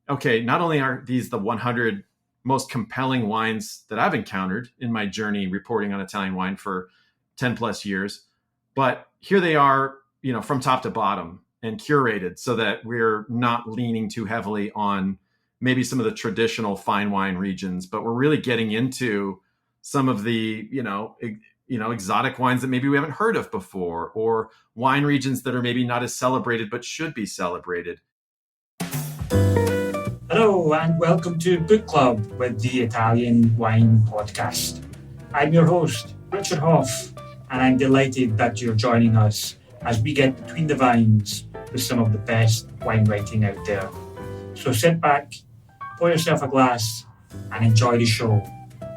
okay, not only are these the 100 most compelling wines that I've encountered in my journey reporting on Italian wine for 10 plus years, but here they are, from top to bottom and curated so that we're not leaning too heavily on maybe some of the traditional fine wine regions, but we're really getting into some of the, exotic wines that maybe we haven't heard of before, or wine regions that are maybe not as celebrated but should be celebrated. Hello, and welcome to Book Club with the Italian Wine Podcast. I'm your host, Richard Hough, and I'm delighted that you're joining us as we get between the vines with some of the best wine writing out there. So sit back, pour yourself a glass, and enjoy the show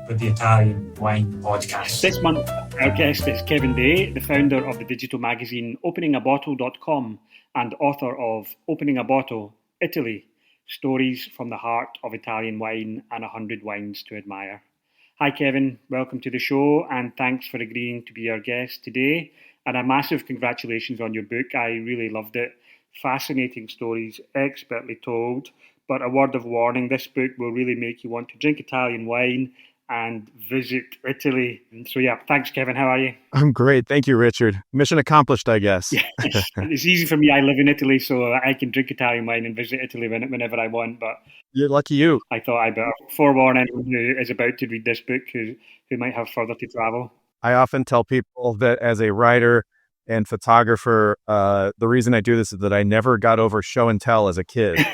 with the Italian Wine Podcast. This month, our guest is Kevin Day, the founder of the digital magazine openingabottle.com and author of Opening a Bottle, Italy, Stories from the Heart of Italian Wine and 100 Wines to Admire. Hi Kevin, welcome to the show and thanks for agreeing to be our guest today. And a massive congratulations on your book. I really loved it. Fascinating stories, expertly told. But a word of warning, this book will really make you want to drink Italian wine and visit Italy. So yeah, thanks Kevin, how are you? I'm great, thank you Richard. Mission accomplished, I guess. It's easy for me, I live in Italy, so I can drink Italian wine and visit Italy whenever I want, but you're lucky you. I thought I better forewarn anyone who is about to read this book who might have further to travel. I often tell people that as a writer and photographer, the reason I do this is that I never got over show and tell as a kid.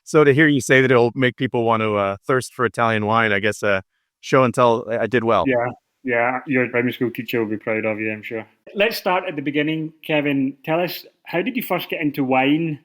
So to hear you say that it'll make people want to thirst for Italian wine, I guess show and tell, I did well. Yeah, your primary school teacher will be proud of you, I'm sure. Let's start at the beginning. Kevin, tell us, how did you first get into wine?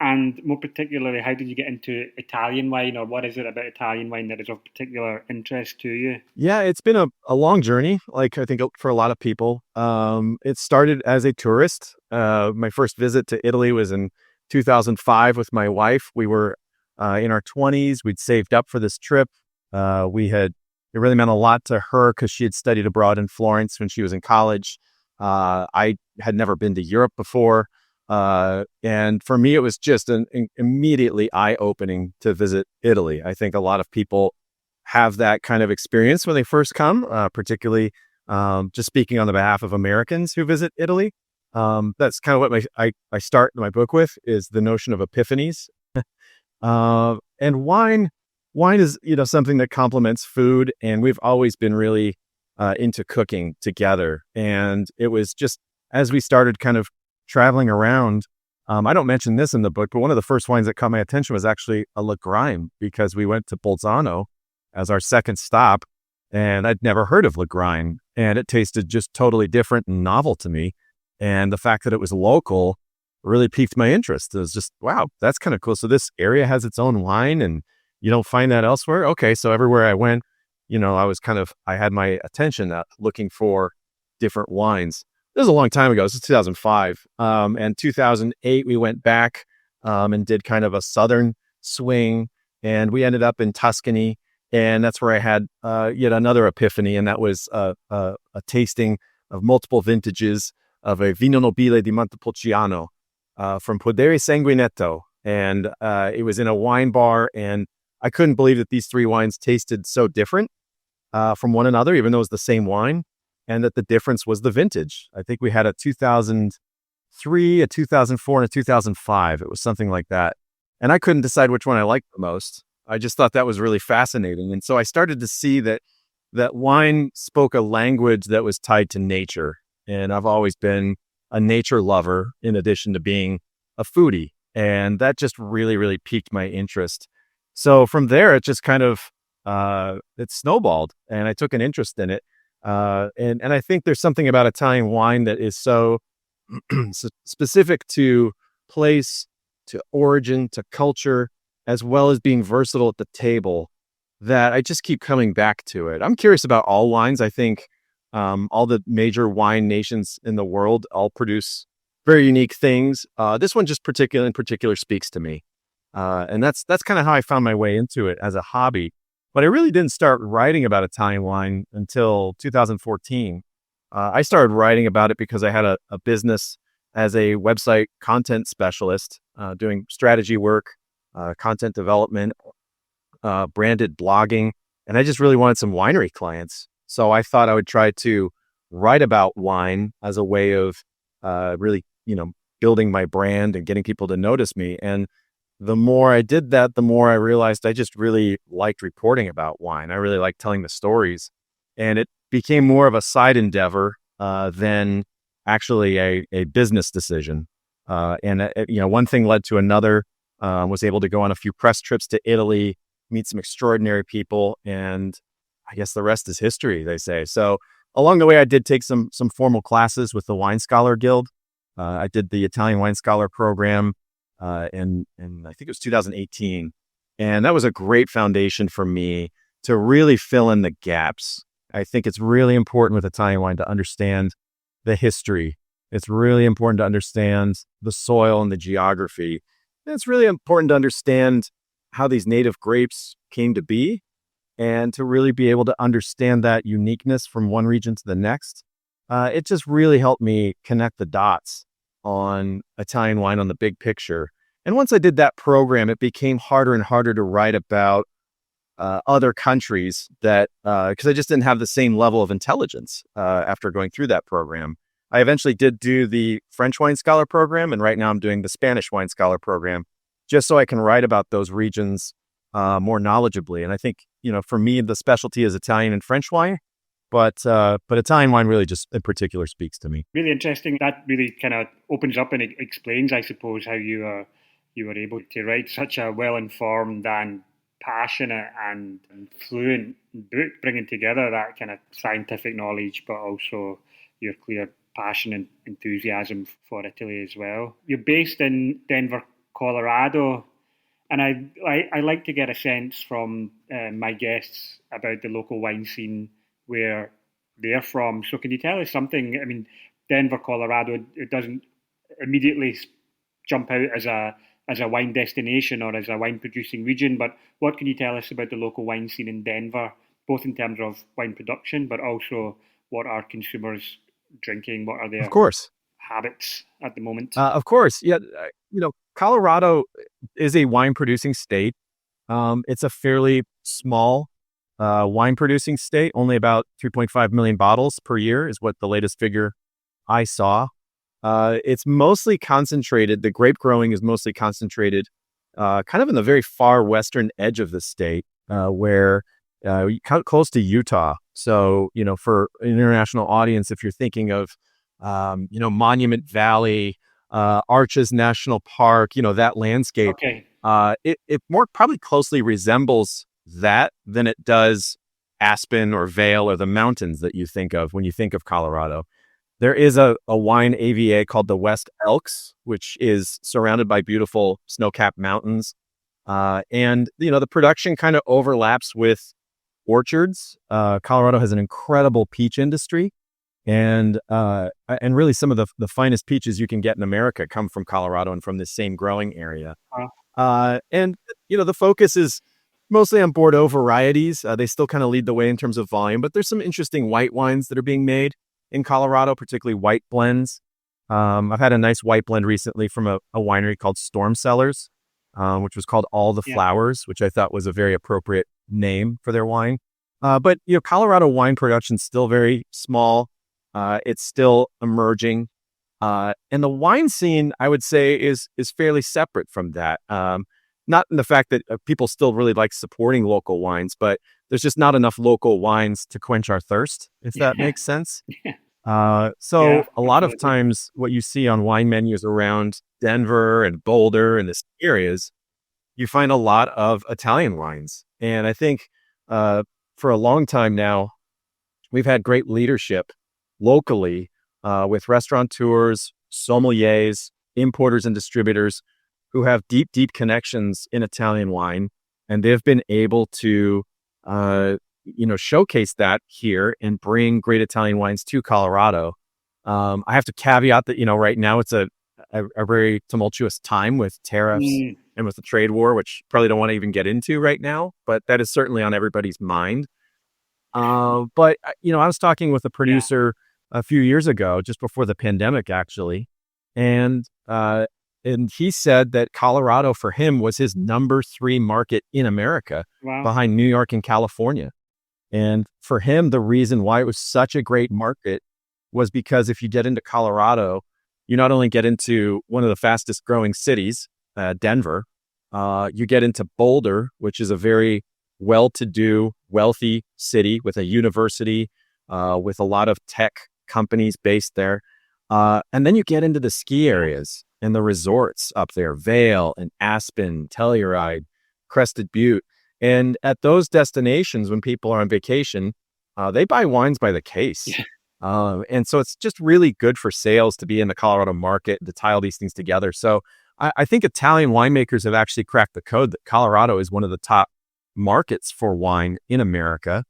And more particularly, how did you get into Italian wine, or what is it about Italian wine that is of particular interest to you? Yeah, it's been a long journey, like I think for a lot of people. It started as a tourist. My first visit to Italy was in 2005 with my wife. We were in our 20s. We'd saved up for this trip. It really meant a lot to her because she had studied abroad in Florence when she was in college. I had never been to Europe before. And for me, it was just immediately eye-opening to visit Italy. I think a lot of people have that kind of experience when they first come, particularly just speaking on the behalf of Americans who visit Italy. That's kind of what I start my book with, is the notion of epiphanies. And wine is, something that complements food. And we've always been really into cooking together. And it was just as we started kind of traveling around, I don't mention this in the book, but one of the first wines that caught my attention was actually a Legrime, because we went to Bolzano as our second stop, and I'd never heard of Legrime, and it tasted just totally different and novel to me. And the fact that it was local really piqued my interest. It was just, wow, that's kind of cool. So this area has its own wine and you don't find that elsewhere. Okay. So everywhere I went, I had my attention looking for different wines. This was a long time ago. This is 2005. And 2008, we went back and did kind of a southern swing, and we ended up in Tuscany. And that's where I had yet another epiphany. And that was a tasting of multiple vintages of a Vino Nobile di Montepulciano from Podere Sanguinetto. And it was in a wine bar. And I couldn't believe that these three wines tasted so different from one another, even though it was the same wine, and that the difference was the vintage. I think we had a 2003, a 2004, and a 2005. It was something like that. And I couldn't decide which one I liked the most. I just thought that was really fascinating. And so I started to see that wine spoke a language that was tied to nature. And I've always been a nature lover in addition to being a foodie. And that just really, really piqued my interest. So from there, it just kind of, it snowballed, and I took an interest in it. And I think there's something about Italian wine that is so specific to place, to origin, to culture, as well as being versatile at the table, that I just keep coming back to it. I'm curious about all wines. I think all the major wine nations in the world all produce very unique things. This one just in particular speaks to me. And that's kind of how I found my way into it as a hobby. But I really didn't start writing about Italian wine until 2014. I started writing about it because I had a business as a website content specialist, doing strategy work content development, branded blogging, and I just really wanted some winery clients. So I thought I would try to write about wine as a way of really, building my brand and getting people to notice me. And the more I did that, the more I realized I just really liked reporting about wine. I really liked telling the stories, and it became more of a side endeavor than actually a business decision. One thing led to another. Was able to go on a few press trips to Italy, meet some extraordinary people, and I guess the rest is history, they say. So along the way, I did take some formal classes with the Wine Scholar Guild. I did the Italian Wine Scholar program in I think it was 2018, and that was a great foundation for me to really fill in the gaps. I think it's really important with Italian wine to understand the history. It's really important to understand the soil and the geography. And it's really important to understand how these native grapes came to be, and to really be able to understand that uniqueness from one region to the next. It just really helped me connect the dots on Italian wine on the big picture. And once I did that program, it became harder and harder to write about other countries that, because I just didn't have the same level of intelligence after going through that program. I eventually did do the French Wine Scholar program, and right now I'm doing the Spanish Wine Scholar program, just so I can write about those regions more knowledgeably. And I think, for me, the specialty is Italian and French wine, but Italian wine really just in particular speaks to me. Really interesting. That really kind of opens up and explains, I suppose, how you were able to write such a well-informed and passionate and fluent book, bringing together that kind of scientific knowledge, but also your clear passion and enthusiasm for Italy as well. You're based in Denver, Colorado, and I like to get a sense from my guests about the local wine scene where they're from. So can you tell us something? I mean, Denver, Colorado, it doesn't immediately jump out as a wine destination or as a wine producing region, but what can you tell us about the local wine scene in Denver, both in terms of wine production, but also what are consumers drinking? What are their habits at the moment? Of course. Yeah. Colorado is a wine producing state. It's a fairly small wine producing state. Only about 3.5 million bottles per year is what the latest figure I saw. It's mostly concentrated. The grape growing is mostly concentrated kind of in the very far western edge of the state, where close to Utah. So, for an international audience, if you're thinking of, Monument Valley, Arches National Park, that landscape, okay. It more probably closely resembles that than it does Aspen or Vail or the mountains that you think of when you think of Colorado. There is a wine AVA called the West Elks, which is surrounded by beautiful snow-capped mountains. And the production kind of overlaps with orchards. Colorado has an incredible peach industry. And really some of the finest peaches you can get in America come from Colorado and from this same growing area. And the focus is mostly on Bordeaux varieties. They still kind of lead the way in terms of volume, but there's some interesting white wines that are being made in Colorado, particularly white blends. I've had a nice white blend recently from a winery called Storm Cellars, which was called All the Flowers, which I thought was a very appropriate name for their wine. But Colorado wine production is still very small. It's still emerging. And the wine scene, I would say, is fairly separate from that. Not in the fact that people still really like supporting local wines, but there's just not enough local wines to quench our thirst, if that makes sense. A lot of times what you see on wine menus around Denver and Boulder and this areas, you find a lot of Italian wines. And I think for a long time now, we've had great leadership locally with restaurateurs, sommeliers, importers, and distributors who have deep, deep connections in Italian wine. And they've been able to, showcase that here and bring great Italian wines to Colorado. I have to caveat that, right now it's a very tumultuous time with tariffs and with the trade war, which probably don't want to even get into right now, but that is certainly on everybody's mind. But I was talking with a producer a few years ago, just before the pandemic, actually. And And he said that Colorado for him was his number 3 market in America, Wow. behind New York and California. And for him, the reason why it was such a great market was because if you get into Colorado, you not only get into one of the fastest growing cities, Denver, you get into Boulder, which is a very well-to-do, wealthy city with a university, with a lot of tech companies based there. And then you get into the ski areas and the resorts up there, Vail and Aspen, Telluride, Crested Butte. And at those destinations, when people are on vacation, they buy wines by the case. And so it's just really good for sales to be in the Colorado market, to tie all these things together. So I think Italian winemakers have actually cracked the code that Colorado is one of the top markets for wine in America.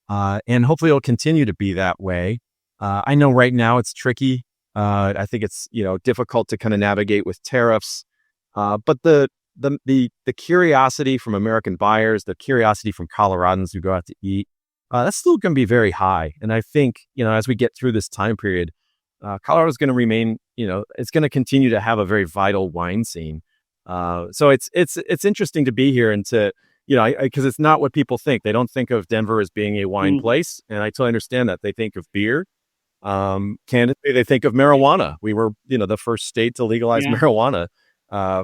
And hopefully it'll continue to be that way. I know right now it's tricky. I think it's, difficult to kind of navigate with tariffs. But the curiosity from American buyers, the curiosity from Coloradans who go out to eat, that's still going to be very high. And I think, as we get through this time period, Colorado is going to remain, it's going to continue to have a very vital wine scene. So it's interesting to be here and to, because it's not what people think. They don't think of Denver as being a wine place. And I totally understand that. They think of beer. Candidly, they think of marijuana. We were, the first state to legalize marijuana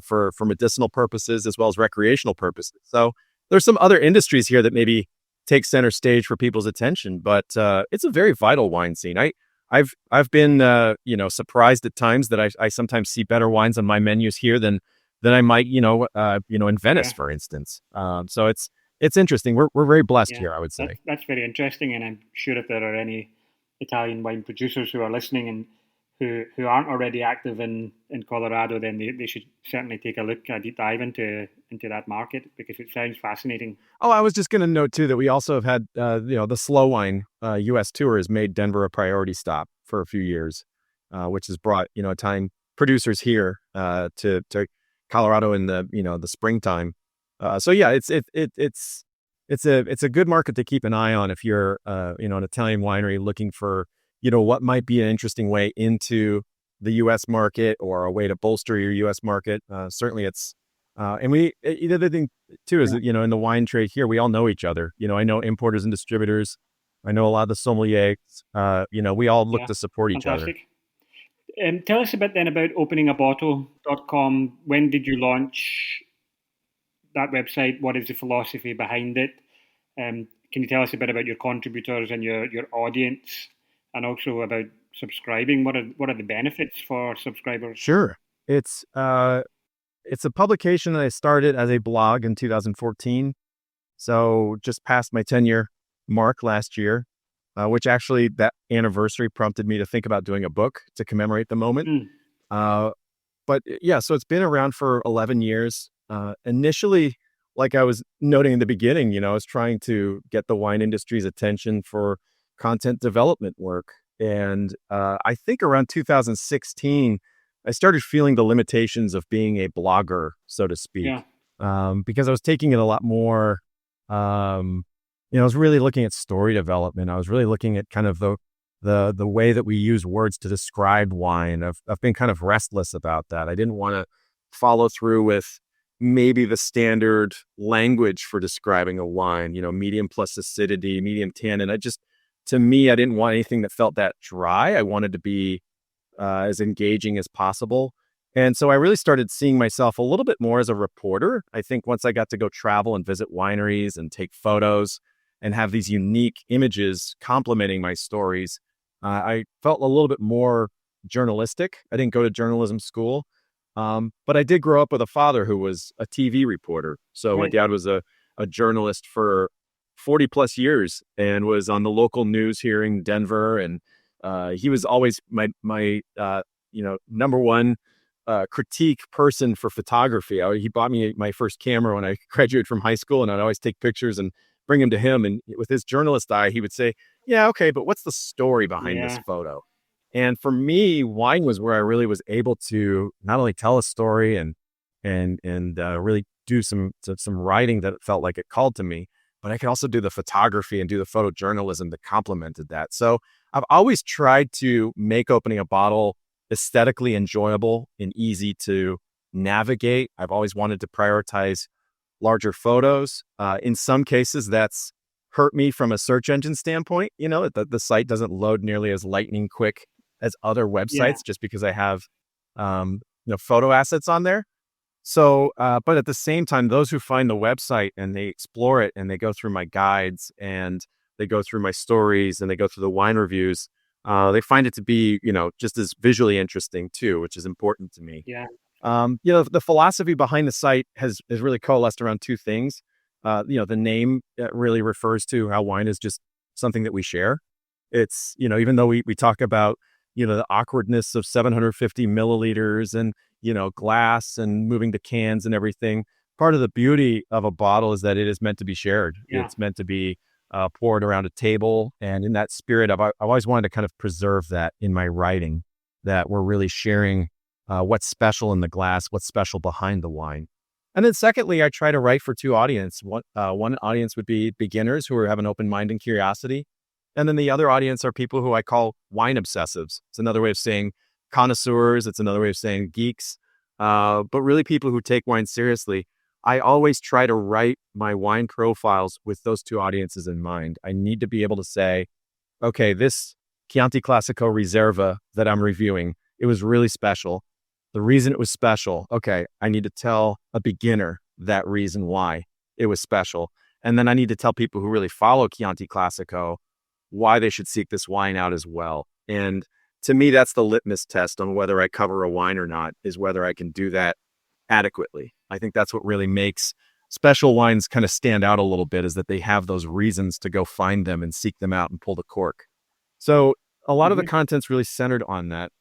for medicinal purposes as well as recreational purposes. So there's some other industries here that maybe take center stage for people's attention, but it's a very vital wine scene. I've been surprised at times that I sometimes see better wines on my menus here than I might in Venice, for instance. So it's interesting. We're very blessed here, I would say. That's very interesting, and I'm sure if there are any Italian wine producers who are listening and who aren't already active in Colorado, then they should certainly take a deep dive into that market, because it sounds fascinating. Oh, I was just going to note too that we also have had the Slow Wine U.S. tour has made Denver a priority stop for a few years, which has brought Italian producers here to Colorado in the springtime. So yeah, it's a good market to keep an eye on if you're an Italian winery looking for what might be an interesting way into the U.S. market or a way to bolster your U.S. market. Certainly it's, and the other thing too is that, in the wine trade here, we all know each other. I know importers and distributors. I know a lot of the sommeliers. We all look to support each other. Tell us a bit then about openingabottle.com. When did you launch that website? What is the philosophy behind it? Can you tell us a bit about your contributors and your audience, and also about subscribing? What are the benefits for subscribers? Sure. It's a publication that I started as a blog in 2014. So just past my 10-year mark last year, which actually that anniversary prompted me to think about doing a book to commemorate the moment. But yeah, so it's been around for 11 years. Initially, like I was noting in the beginning, I was trying to get the wine industry's attention for content development work. And I think around 2016, I started feeling the limitations of being a blogger, so to speak, because I was taking it a lot more, I was really looking at story development. I was really looking at kind of the way that we use words to describe wine. I've been kind of restless about that. I didn't want to follow through with maybe the standard language for describing a wine, medium plus acidity, medium tannin. To me, I didn't want anything that felt that dry. I wanted to be as engaging as possible. And so I really started seeing myself a little bit more as a reporter. I think once I got to go travel and visit wineries and take photos and have these unique images complementing my stories, I felt a little bit more journalistic. I didn't go to journalism school, but I did grow up with a father who was a TV reporter. So my dad was a journalist for 40 plus years and was on the local news here in Denver. And he was always my number one critique person for photography. He bought me my first camera when I graduated from high school, and I'd always take pictures and bring them to him. And with his journalist eye, he would say, yeah, okay, but what's the story behind this photo? And for me, wine was where I really was able to not only tell a story and really do some writing that felt like it called to me, but I could also do the photography and do the photojournalism that complemented that. So I've always tried to make opening a bottle aesthetically enjoyable and easy to navigate. I've always wanted to prioritize larger photos. In some cases, that's hurt me from a search engine standpoint. The site doesn't load nearly as lightning quick as other Yeah. websites just because I have, photo assets on there. So, but at the same time, those who find the website and they explore it and they go through my guides and they go through my stories and they go through the wine reviews, they find it to be, just as visually interesting too, which is important to me. Yeah. The philosophy behind the site has really coalesced around two things. The name really refers to how wine is just something that we share. It's, even though we talk about, the awkwardness of 750 milliliters and, glass and moving to cans and everything, part of the beauty of a bottle is that it is meant to be shared. Yeah. It's meant to be poured around a table. And in that spirit, I've always wanted to kind of preserve that in my writing, that we're really sharing what's special in the glass, what's special behind the wine. And then secondly, I try to write for two audiences. One audience would be beginners who have an open mind and curiosity. And then the other audience are people who I call wine obsessives. It's another way of saying connoisseurs. It's another way of saying geeks, but really people who take wine seriously. I always try to write my wine profiles with those two audiences in mind. I need to be able to say, okay, this Chianti Classico Riserva that I'm reviewing, it was really special. The reason it was special, okay, I need to tell a beginner that reason why it was special. And then I need to tell people who really follow Chianti Classico why they should seek this wine out as well. And to me, that's the litmus test on whether I cover a wine or not, is whether I can do that adequately. I think that's what really makes special wines kind of stand out a little bit, is that they have those reasons to go find them and seek them out and pull the cork. So a lot of the content's really centered on that.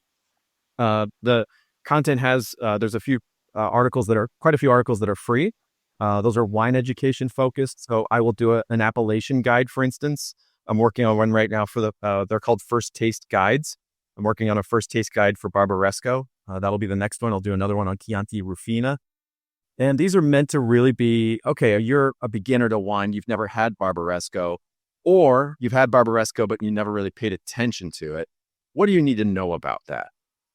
The content has, there's a few quite a few articles that are free. Those are wine education focused. So I will do an appellation guide, for instance. I'm working on one right now for they're called First Taste Guides. I'm working on a first taste guide for Barbaresco. That'll be the next one. I'll do another one on Chianti Rufina. And these are meant to really be, okay, you're a beginner to wine. You've never had Barbaresco, or you've had Barbaresco, but you never really paid attention to it. What do you need to know about that?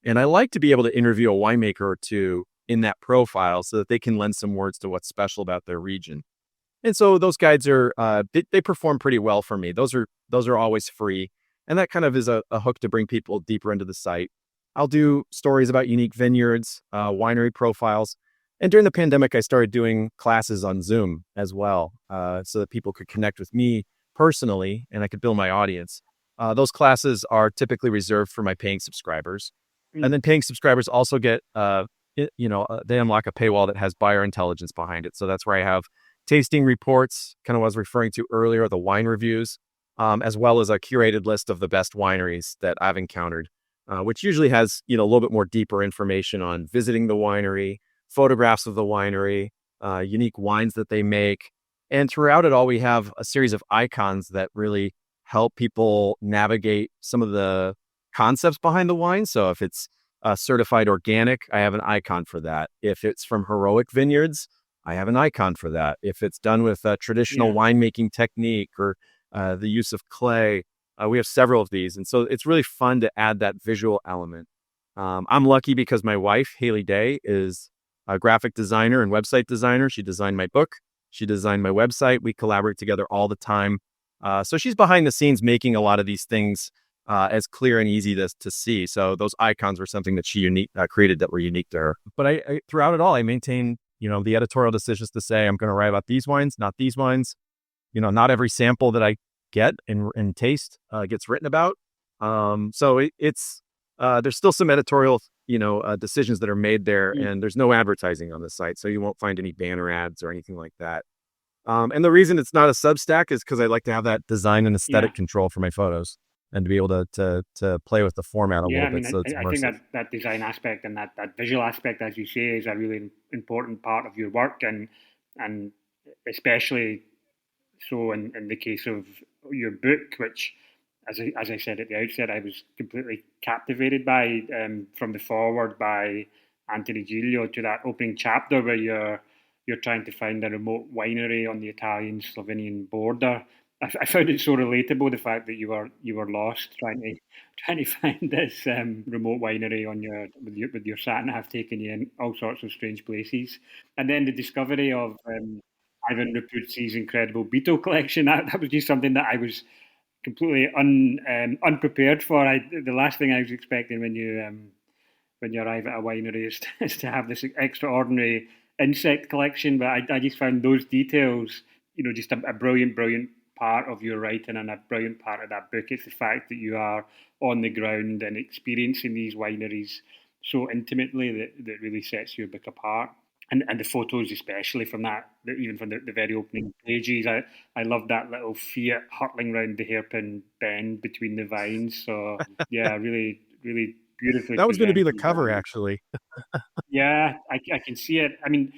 And I like to be able to interview a winemaker or two in that profile so that they can lend some words to what's special about their region. And so those guides are, they perform pretty well for me. Those are always free. And that kind of is a hook to bring people deeper into the site. I'll do stories about unique vineyards, winery profiles. And during the pandemic, I started doing classes on Zoom as well, so that people could connect with me personally and I could build my audience. Those classes are typically reserved for my paying subscribers. And then paying subscribers also get, they unlock a paywall that has buyer intelligence behind it. So that's where I have tasting reports, kind of what I was referring to earlier, the wine reviews, as well as a curated list of the best wineries that I've encountered, which usually has, a little bit more deeper information on visiting the winery, photographs of the winery, unique wines that they make. And throughout it all, we have a series of icons that really help people navigate some of the concepts behind the wine. So if it's certified organic, I have an icon for that. If it's from heroic vineyards, I have an icon for that. If it's done with a traditional winemaking technique or the use of clay, we have several of these. And so it's really fun to add that visual element. I'm lucky because my wife, Haley Day, is a graphic designer and website designer. She designed my book. She designed my website. We collaborate together all the time. So she's behind the scenes making a lot of these things as clear and easy to see. So those icons were something that she created that were unique to her. But I throughout it all, I maintain, the editorial decisions to say, I'm going to write about these wines, not these wines. Not every sample that I get and taste gets written about. So it's there's still some editorial, decisions that are made there, and there's no advertising on the site. So you won't find any banner ads or anything like that. And the reason it's not a Substack is because I like to have that design and aesthetic control for my photos and to be able to play with the format a little bit. So it's I think that design aspect and that visual aspect, as you say, is a really important part of your work, and especially so in the case of your book, which, as I said at the outset, I was completely captivated by, from the foreword by Anthony Giglio to that opening chapter where you're trying to find a remote winery on the Italian-Slovenian border. I found it so relatable, the fact that you were lost trying to find this remote winery on with your sat nav taking you in all sorts of strange places, and then the discovery of Ivan Rapuzzi's incredible beetle collection. That was just something that I was completely unprepared for. The last thing I was expecting when you arrive at a winery is to have this extraordinary insect collection, but I just found those details, just a brilliant part of your writing and a brilliant part of that book. It's the fact that you are on the ground and experiencing these wineries so intimately that really sets your book apart. And the photos, especially from that, even from the very opening pages, I love that little Fiat hurtling round the hairpin bend between the vines. So yeah, really, really beautifully. That was going to be the presented. cover, actually. Yeah, I can see it. I mean,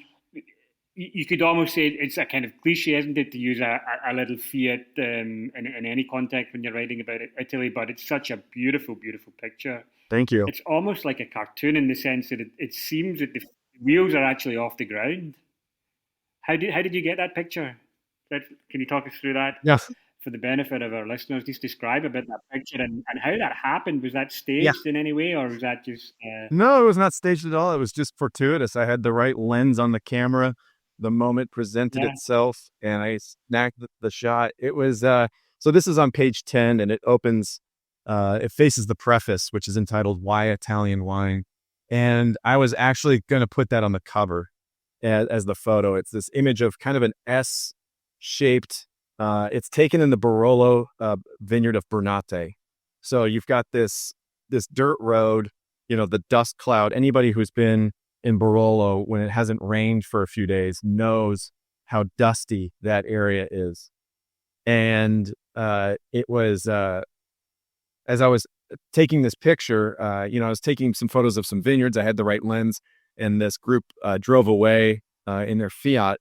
you could almost say it's a kind of cliche, isn't it, to use a little Fiat in any context when you're writing about Italy, but it's such a beautiful, beautiful picture. Thank you. It's almost like a cartoon in the sense that it seems that the wheels are actually off the ground. How did you get that picture? Can you talk us through that? Yeah. For the benefit of our listeners, just describe a bit that picture and how that happened. Was that staged Yeah. in any way, or was that just... No, it was not staged at all. It was just fortuitous. I had the right lens on the camera. The moment presented itself, and I snagged the shot. It was, so this is on page 10, and it opens, it faces the preface, which is entitled Why Italian Wine. And I was actually going to put that on the cover as the photo. It's this image of kind of an S-shaped, it's taken in the Barolo vineyard of Bernate. So you've got this dirt road, the dust cloud. Anybody who's been in Barolo when it hasn't rained for a few days knows how dusty that area is. And it was, as I was taking this picture, I was taking some photos of some vineyards. I had the right lens, and this group drove away in their Fiat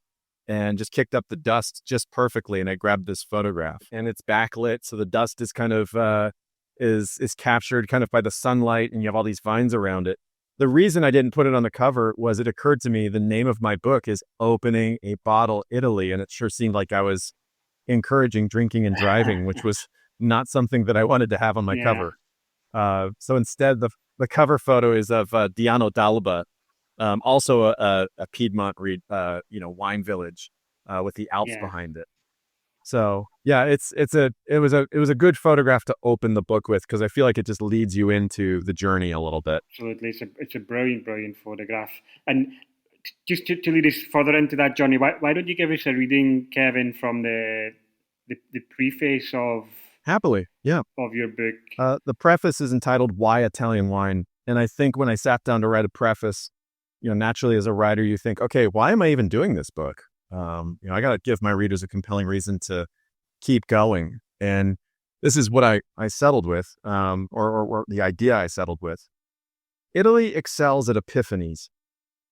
and just kicked up the dust just perfectly. And I grabbed this photograph, and it's backlit, so the dust is kind of is captured kind of by the sunlight, and you have all these vines around it. The reason I didn't put it on the cover was it occurred to me the name of my book is Opening a Bottle Italy, and it sure seemed like I was encouraging drinking and driving, which was not something that I wanted to have on my cover. So instead, the cover photo is of Diano d'Alba, also a Piedmont wine village with the Alps behind it. So yeah, it was a good photograph to open the book with, because I feel like it just leads you into the journey a little bit. Absolutely, it's a brilliant photograph. And just to lead us further into that, Johnny, why don't you give us a reading, Kevin, from the preface of... Happily, yeah. Of your book. The preface is entitled Why Italian Wine. And I think when I sat down to write a preface, naturally as a writer, you think, okay, why am I even doing this book? I got to give my readers a compelling reason to keep going. And this is what I settled with, or the idea I settled with. Italy excels at epiphanies.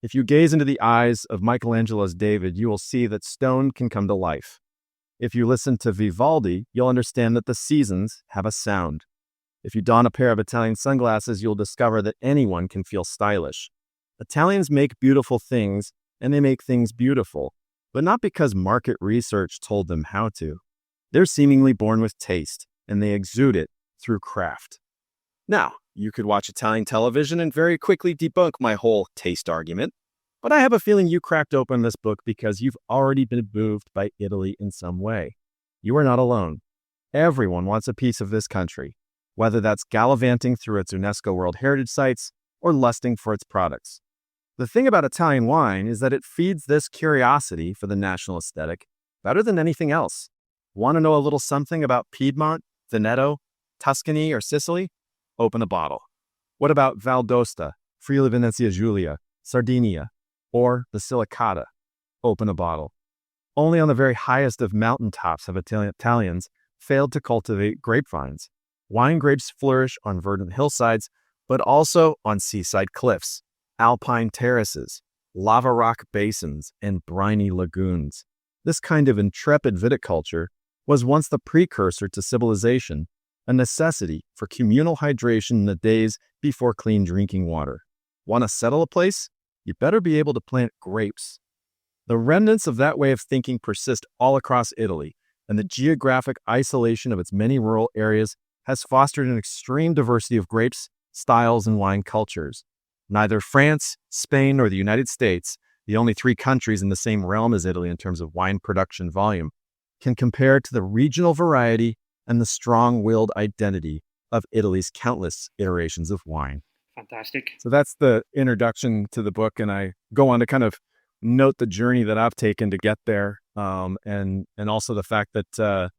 If you gaze into the eyes of Michelangelo's David, you will see that stone can come to life. If you listen to Vivaldi, you'll understand that the seasons have a sound. If you don a pair of Italian sunglasses, you'll discover that anyone can feel stylish. Italians make beautiful things, and they make things beautiful, but not because market research told them how to. They're seemingly born with taste, and they exude it through craft. Now, you could watch Italian television and very quickly debunk my whole taste argument, but I have a feeling you cracked open this book because you've already been moved by Italy in some way. You are not alone. Everyone wants a piece of this country, whether that's gallivanting through its UNESCO World Heritage Sites or lusting for its products. The thing about Italian wine is that it feeds this curiosity for the national aesthetic better than anything else. Want to know a little something about Piedmont, Veneto, Tuscany, or Sicily? Open a bottle. What about Val d'Aosta, Friuli Venezia Giulia, Sardinia, or the Silicata? Open a bottle. Only on the very highest of mountaintops have Italians failed to cultivate grapevines. Wine grapes flourish on verdant hillsides, but also on seaside cliffs, alpine terraces, lava rock basins, and briny lagoons. This kind of intrepid viticulture was once the precursor to civilization, a necessity for communal hydration in the days before clean drinking water. Want to settle a place? You better be able to plant grapes. The remnants of that way of thinking persist all across Italy, and the geographic isolation of its many rural areas has fostered an extreme diversity of grapes, styles, and wine cultures. Neither France, Spain, nor the United States, the only three countries in the same realm as Italy in terms of wine production volume, can compare to the regional variety and the strong-willed identity of Italy's countless iterations of wine. Fantastic. So that's the introduction to the book, and I go on to kind of note the journey that I've taken to get there, and also the fact that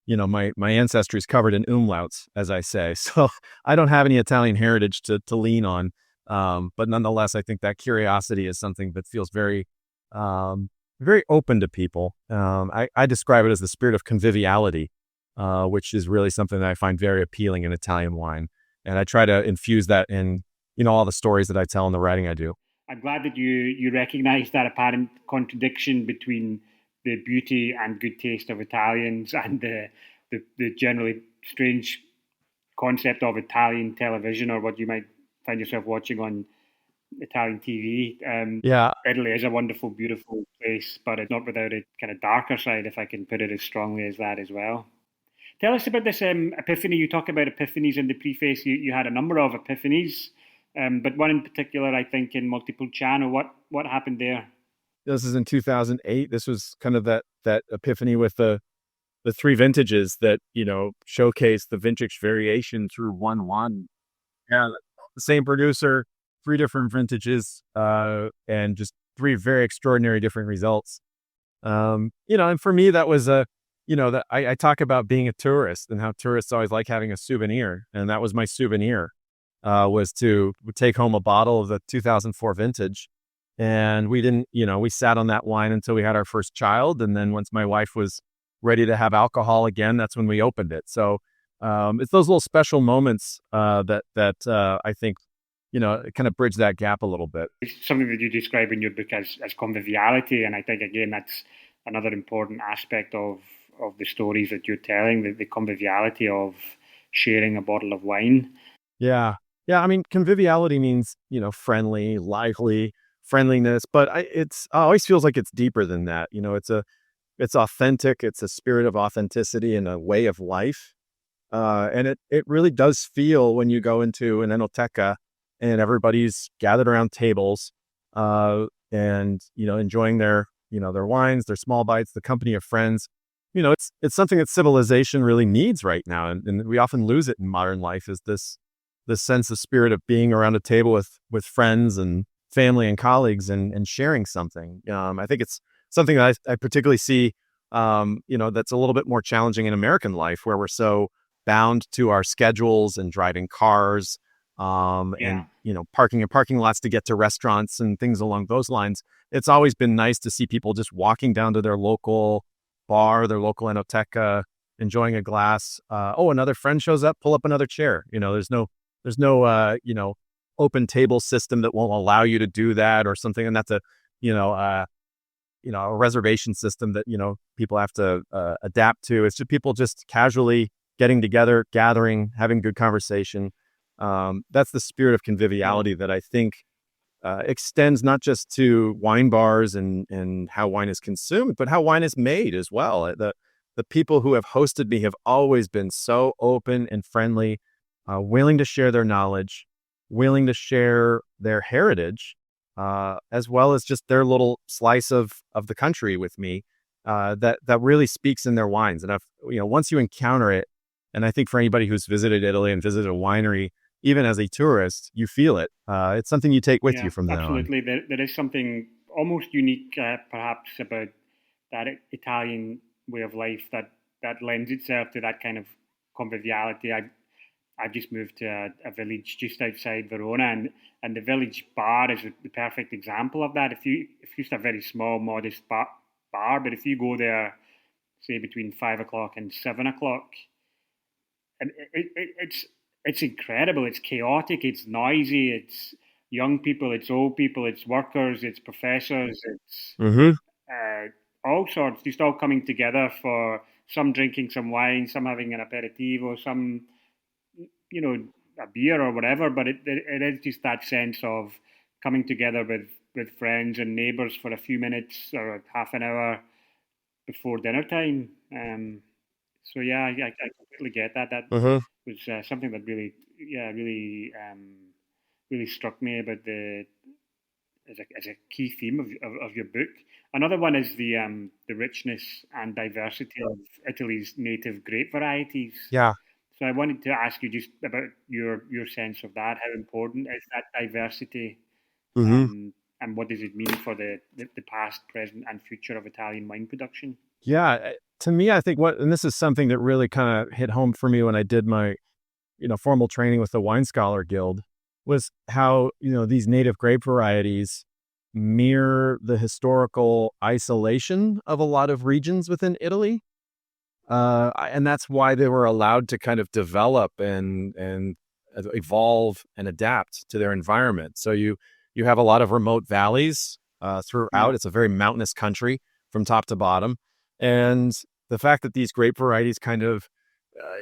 my ancestry is covered in umlauts, as I say. So I don't have any Italian heritage to lean on, but nonetheless, I think that curiosity is something that feels very very open to people. I describe it as the spirit of conviviality, which is really something that I find very appealing in Italian wine. And I try to infuse that in, all the stories that I tell in the writing I do. I'm glad that you recognize that apparent contradiction between the beauty and good taste of Italians and the generally strange concept of Italian television, or what you might find yourself watching on Italian TV. Yeah. Italy is a wonderful, beautiful place, but it's not without a kind of darker side, if I can put it as strongly as that as well. Tell us about this epiphany. You talk about epiphanies in the preface. You had a number of epiphanies, but one in particular, I think, in Montepulciano. What happened there? This is in 2008. This was kind of that epiphany with the three vintages that, showcase the vintage variation through one. Yeah, the same producer, three different vintages, and just three very extraordinary different results. And for me, that was that I talk about being a tourist and how tourists always like having a souvenir. And that was my souvenir, was to take home a bottle of the 2004 vintage. And we sat on that wine until we had our first child. And then once my wife was ready to have alcohol again, that's when we opened it. So it's those little special moments that I think, kind of bridge that gap a little bit. It's something that you describe in your book as conviviality. And I think, again, that's another important aspect of the stories that you're telling, the conviviality of sharing a bottle of wine. Yeah. I mean, conviviality means, friendly, lively, friendliness, but it always feels like it's deeper than that. It's authentic. It's a spirit of authenticity and a way of life. And it really does feel when you go into an enoteca and everybody's gathered around tables, and, enjoying their wines, their small bites, the company of friends. It's something that civilization really needs right now. And we often lose it in modern life, is this sense of spirit of being around a table with friends and family and colleagues and sharing something. I think it's something that I particularly see, that's a little bit more challenging in American life, where we're so bound to our schedules and driving cars, and, parking in parking lots to get to restaurants and things along those lines. It's always been nice to see people just walking down to their local bar, their local enoteca, enjoying a glass. Another friend shows up, pull up another chair. There's no open table system that won't allow you to do that or something. And that's a reservation system that, people have to adapt to. It's just people just casually getting together, gathering, having good conversation. That's the spirit of conviviality that I think extends not just to wine bars and how wine is consumed, but how wine is made as well. The people who have hosted me have always been so open and friendly, willing to share their knowledge, willing to share their heritage, as well as just their little slice of the country with me, that really speaks in their wines. And once you encounter it, and I think for anybody who's visited Italy and visited a winery, even as a tourist, you feel it. It's something you take with you from then on. Absolutely. There is something almost unique, perhaps, about that Italian way of life that lends itself to that kind of conviviality. I've just moved to a village just outside Verona, and the village bar is the perfect example of that. If you just a very small, modest bar, but if you go there, say between 5 o'clock and 7 o'clock, and it's incredible. It's chaotic. It's noisy. It's young people. It's old people. It's workers. It's professors. It's all sorts. Just all coming together, for some drinking some wine, some having an aperitivo, some a beer or whatever. But it is just that sense of coming together with friends and neighbours for a few minutes or half an hour, before dinner time. So yeah, I completely get that. That Uh-huh. was something that really struck me about the as a key theme of your book. Another one is the richness and diversity of Italy's native grape varieties. Yeah. So I wanted to ask you just about your sense of that. How important is that diversity, Hmm. and what does it mean for the past, present, and future of Italian wine production? Yeah. To me, I think and this is something that really kind of hit home for me when I did my, formal training with the Wine Scholar Guild, was how, these native grape varieties mirror the historical isolation of a lot of regions within Italy. And that's why they were allowed to kind of develop and evolve and adapt to their environment. So you have a lot of remote valleys throughout. Yeah, It's a very mountainous country from top to bottom, and the fact that these grape varieties kind of,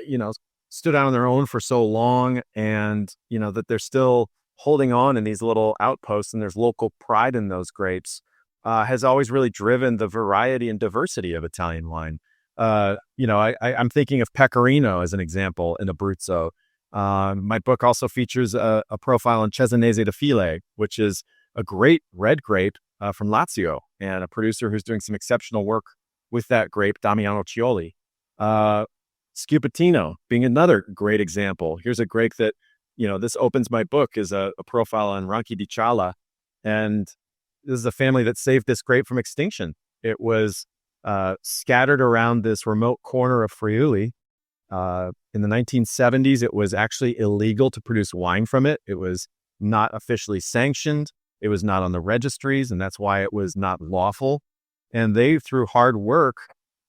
you know, stood out on their own for so long, and that they're still holding on in these little outposts, and there's local pride in those grapes, has always really driven the variety and diversity of Italian wine. I'm thinking of Pecorino as an example in Abruzzo. My book also features a profile on Cesanese di File, which is a great red grape from Lazio, and a producer who's doing some exceptional work with that grape, Damiano Cioli. Scupatino being another great example. Here's a grape that, this opens my book, is a profile on Ranchi di Ciala. And this is a family that saved this grape from extinction. It was scattered around this remote corner of Friuli. In the 1970s, it was actually illegal to produce wine from it. It was not officially sanctioned. It was not on the registries, and that's why it was not lawful. And they, through hard work,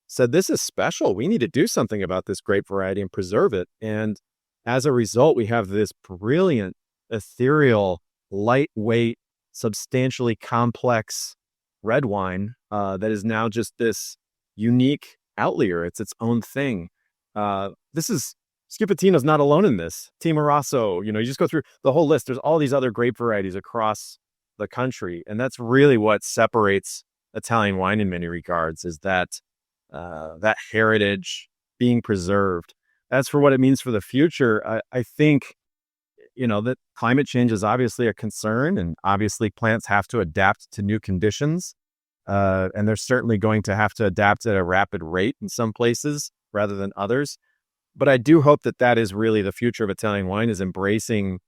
said, this is special. We need to do something about this grape variety and preserve it. And as a result, we have this brilliant, ethereal, lightweight, substantially complex red wine that is now just this unique outlier. It's its own thing. Scupatino's not alone in this. Timorasso, you just go through the whole list. There's all these other grape varieties across the country. And that's really what separates Italian wine in many regards, is that heritage being preserved. As for what it means for the future, I think, that climate change is obviously a concern, and obviously plants have to adapt to new conditions. And they're certainly going to have to adapt at a rapid rate in some places rather than others. But I do hope that is really the future of Italian wine, is embracing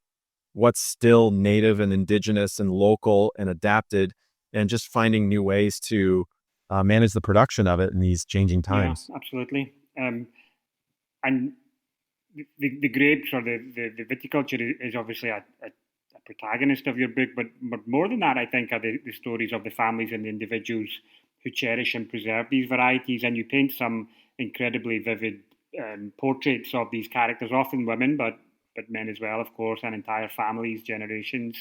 what's still native and indigenous and local and adapted, and just finding new ways to manage the production of it in these changing times. Yeah, absolutely. And the grapes, or the viticulture, is obviously a protagonist of your book, but more than that, I think, are the stories of the families and the individuals who cherish and preserve these varieties. And you paint some incredibly vivid portraits of these characters, often women, but men as well, of course, and entire families, generations.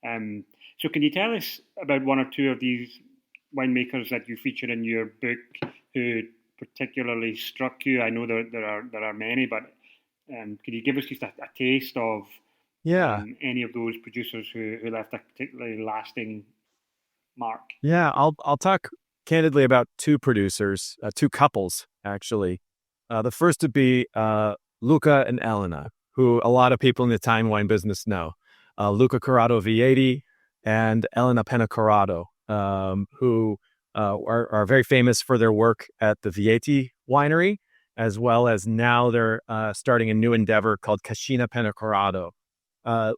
So can you tell us about one or two of these winemakers that you feature in your book who particularly struck you? I know there are many, but can you give us just a taste of Yeah. any of those producers who left a particularly lasting mark? Yeah, I'll talk candidly about two producers, two couples actually. The first would be Luca and Elena, who a lot of people in the Italian wine business know. Luca Corrado Vieti and Elena Pennacorrado, who are very famous for their work at the Vieti winery, as well as now they're starting a new endeavor called Cascina Pennacorrado.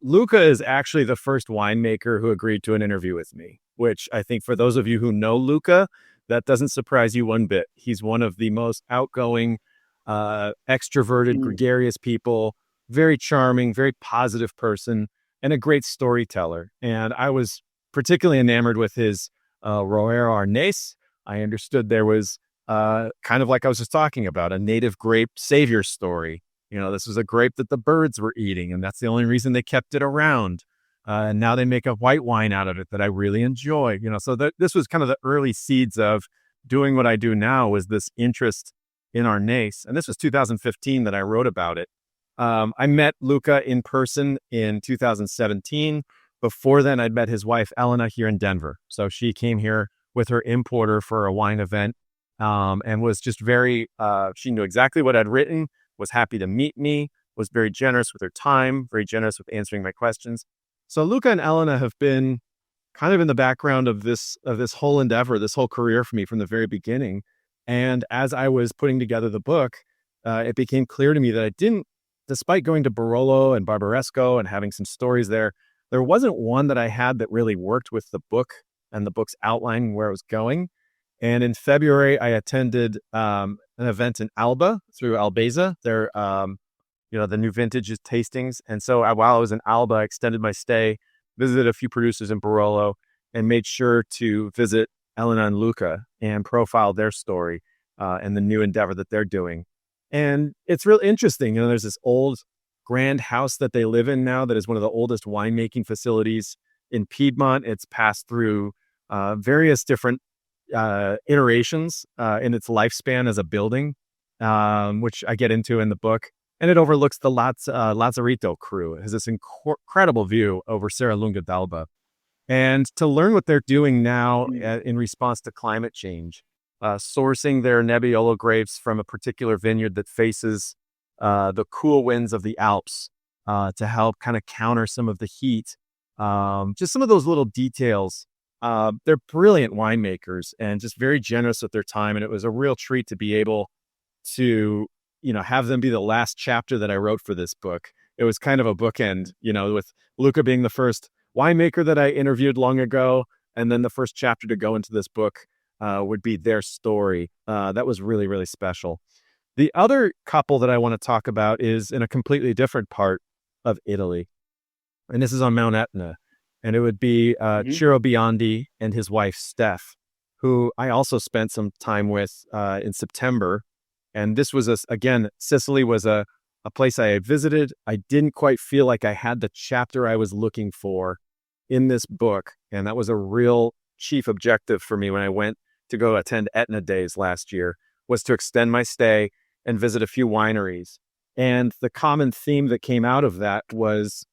Luca is actually the first winemaker who agreed to an interview with me, which I think, for those of you who know Luca, that doesn't surprise you one bit. He's one of the most outgoing, extroverted, gregarious people, very charming, very positive person, and a great storyteller. And I was particularly enamored with his Roero Arnese. I understood there was kind of, like I was just talking about, a native grape savior story. This was a grape that the birds were eating, and that's the only reason they kept it around. And now they make a white wine out of it that I really enjoy. So this was kind of the early seeds of doing what I do now, was this interest in Arnese. And this was 2015 that I wrote about it. I met Luca in person in 2017. Before then, I'd met his wife, Elena, here in Denver. So she came here with her importer for a wine event and was just very, she knew exactly what I'd written, was happy to meet me, was very generous with her time, very generous with answering my questions. So Luca and Elena have been kind of in the background of this whole endeavor, this whole career for me from the very beginning. And as I was putting together the book, it became clear to me that I didn't, despite going to Barolo and Barbaresco and having some stories there wasn't one that I had that really worked with the book and the book's outline where it was going. And in February, I attended an event in Alba through Albeza, their the new vintages tastings. And so while I was in Alba, I extended my stay, visited a few producers in Barolo, and made sure to visit Elena and Luca and profile their story and the new endeavor that they're doing. And it's real interesting. There's this old grand house that they live in now that is one of the oldest winemaking facilities in Piedmont. It's passed through various different iterations in its lifespan as a building, which I get into in the book. And it overlooks the Lazzarito crew. It has this incredible view over Serralunga d'Alba. And to learn what they're doing now in response to climate change, sourcing their Nebbiolo grapes from a particular vineyard that faces the cool winds of the Alps to help kind of counter some of the heat. Just some of those little details. They're brilliant winemakers and just very generous with their time. And it was a real treat to be able to, have them be the last chapter that I wrote for this book. It was kind of a bookend, with Luca being the first winemaker that I interviewed long ago. And then the first chapter to go into this book would be their story. That was really, really special. The other couple that I want to talk about is in a completely different part of Italy. And this is on Mount Etna. And it would be Ciro Biondi and his wife, Steph, who I also spent some time with in September. And this was, again, Sicily was a place I had visited. I didn't quite feel like I had the chapter I was looking for in this book. And that was a real chief objective for me when I went to go attend Etna Days last year, was to extend my stay and visit a few wineries. And the common theme that came out of that was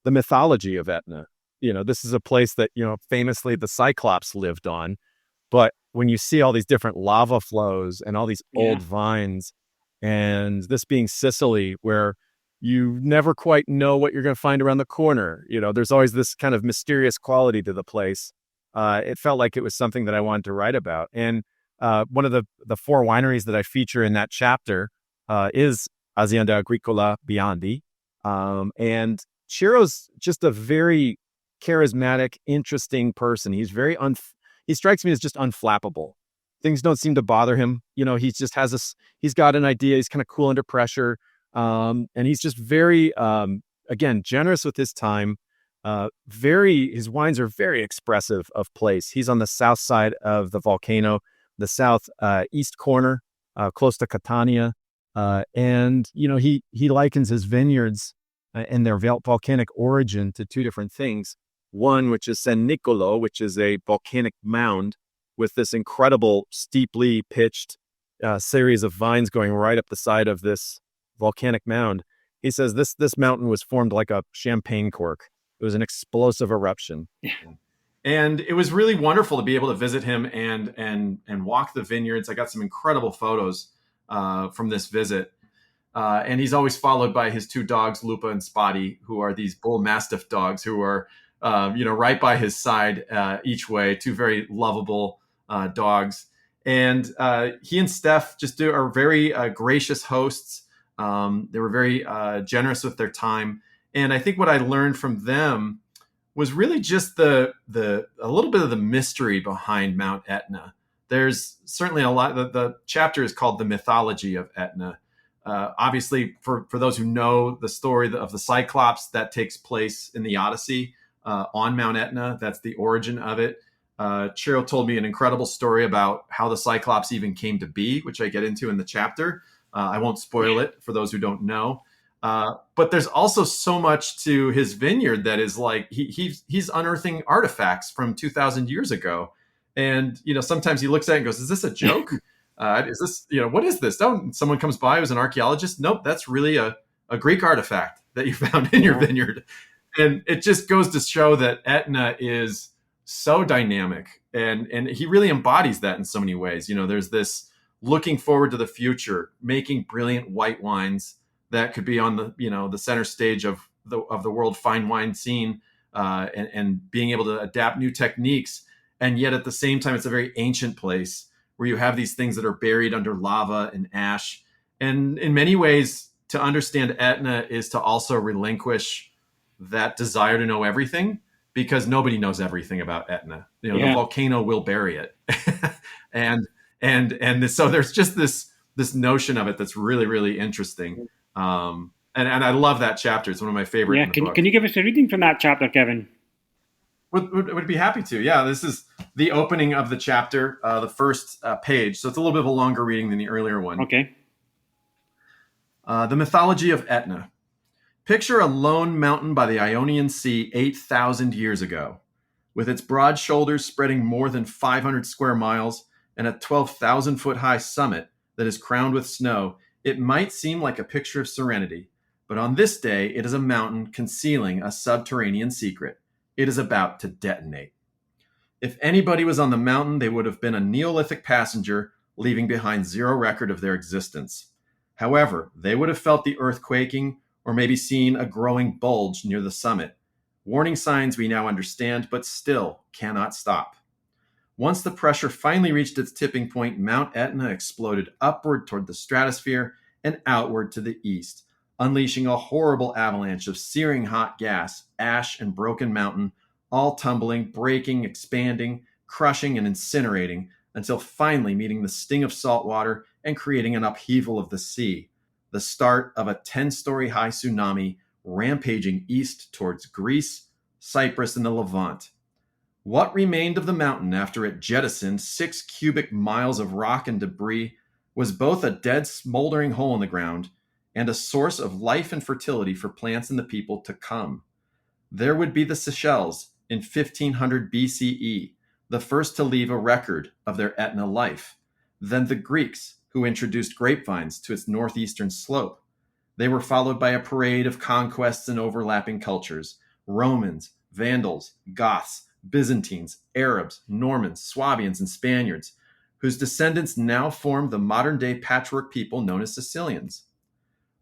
the mythology of Etna. This is a place that, famously the Cyclops lived on. But when you see all these different lava flows and all these old vines, and this being Sicily, where you never quite know what you're going to find around the corner, there's always this kind of mysterious quality to the place. It felt like it was something that I wanted to write about. And one of the four wineries that I feature in that chapter is Azienda Agricola Biondi. And Ciro's just a very charismatic, interesting person. He's very he strikes me as just unflappable. Things don't seem to bother him. He just has he's got an idea. He's kind of cool under pressure. And he's just very, again, generous with his time. His wines are very expressive of place. He's on the south side of the volcano, the south east corner, close to Catania. And he likens his vineyards and their volcanic origin to two different things. One, which is San Nicolo, which is a volcanic mound with this incredible steeply pitched series of vines going right up the side of this volcanic mound. He says this mountain was formed like a champagne cork. It was an explosive eruption. And it was really wonderful to be able to visit him and walk the vineyards. I got some incredible photos from this visit. And he's always followed by his two dogs, Lupa and Spotty, who are these bull mastiff dogs who are, right by his side each way. Two very lovable dogs. And he and Steph are very gracious hosts. They were very generous with their time. And I think what I learned from them was really just a little bit of the mystery behind Mount Etna. There's certainly a lot. The chapter is called The Mythology of Etna. Obviously, for those who know the story of the Cyclops, that takes place in the Odyssey on Mount Etna. That's the origin of it. Ciro told me an incredible story about how the Cyclops even came to be, which I get into in the chapter. I won't spoil it for those who don't know. But there's also so much to his vineyard that is like he's unearthing artifacts from 2,000 years ago. And, sometimes he looks at it and goes, is this a joke? Is this, what is this? Oh, someone comes by who's an archaeologist. Nope, that's really a Greek artifact that you found in your vineyard. And it just goes to show that Etna is so dynamic. And he really embodies that in so many ways. There's this looking forward to the future, making brilliant white wines that could be on the center stage of the world fine wine scene, and being able to adapt new techniques. And yet at the same time, it's a very ancient place where you have these things that are buried under lava and ash. And in many ways, to understand Etna is to also relinquish that desire to know everything, because nobody knows everything about Etna. The volcano will bury it. So there's just this notion of it that's really, really interesting. And I love that chapter. It's one of my favorite. Yeah, can you give us a reading from that chapter, Kevin? Would be happy to. Yeah, this is the opening of the chapter, the first page. So it's a little bit of a longer reading than the earlier one. Okay. The mythology of Etna. Picture a lone mountain by the Ionian Sea 8,000 years ago, with its broad shoulders spreading more than 500 square miles and a 12,000-foot high summit that is crowned with snow. It might seem like a picture of serenity, but on this day, it is a mountain concealing a subterranean secret. It is about to detonate. If anybody was on the mountain, they would have been a Neolithic passenger leaving behind zero record of their existence. However, they would have felt the earth quaking, or maybe seen a growing bulge near the summit. Warning signs we now understand, but still cannot stop. Once the pressure finally reached its tipping point, Mount Etna exploded upward toward the stratosphere and outward to the east, unleashing a horrible avalanche of searing hot gas, ash, and broken mountain, all tumbling, breaking, expanding, crushing, and incinerating, until finally meeting the sting of salt water and creating an upheaval of the sea, the start of a 10-story high tsunami rampaging east towards Greece, Cyprus, and the Levant. What remained of the mountain after it jettisoned 6 cubic miles of rock and debris was both a dead, smoldering hole in the ground and a source of life and fertility for plants and the people to come. There would be the Seychelles in 1500 BCE, the first to leave a record of their Etna life. Then the Greeks, who introduced grapevines to its northeastern slope. They were followed by a parade of conquests and overlapping cultures: Romans, Vandals, Goths, Byzantines, Arabs, Normans, Swabians, and Spaniards, whose descendants now form the modern-day patchwork people known as Sicilians.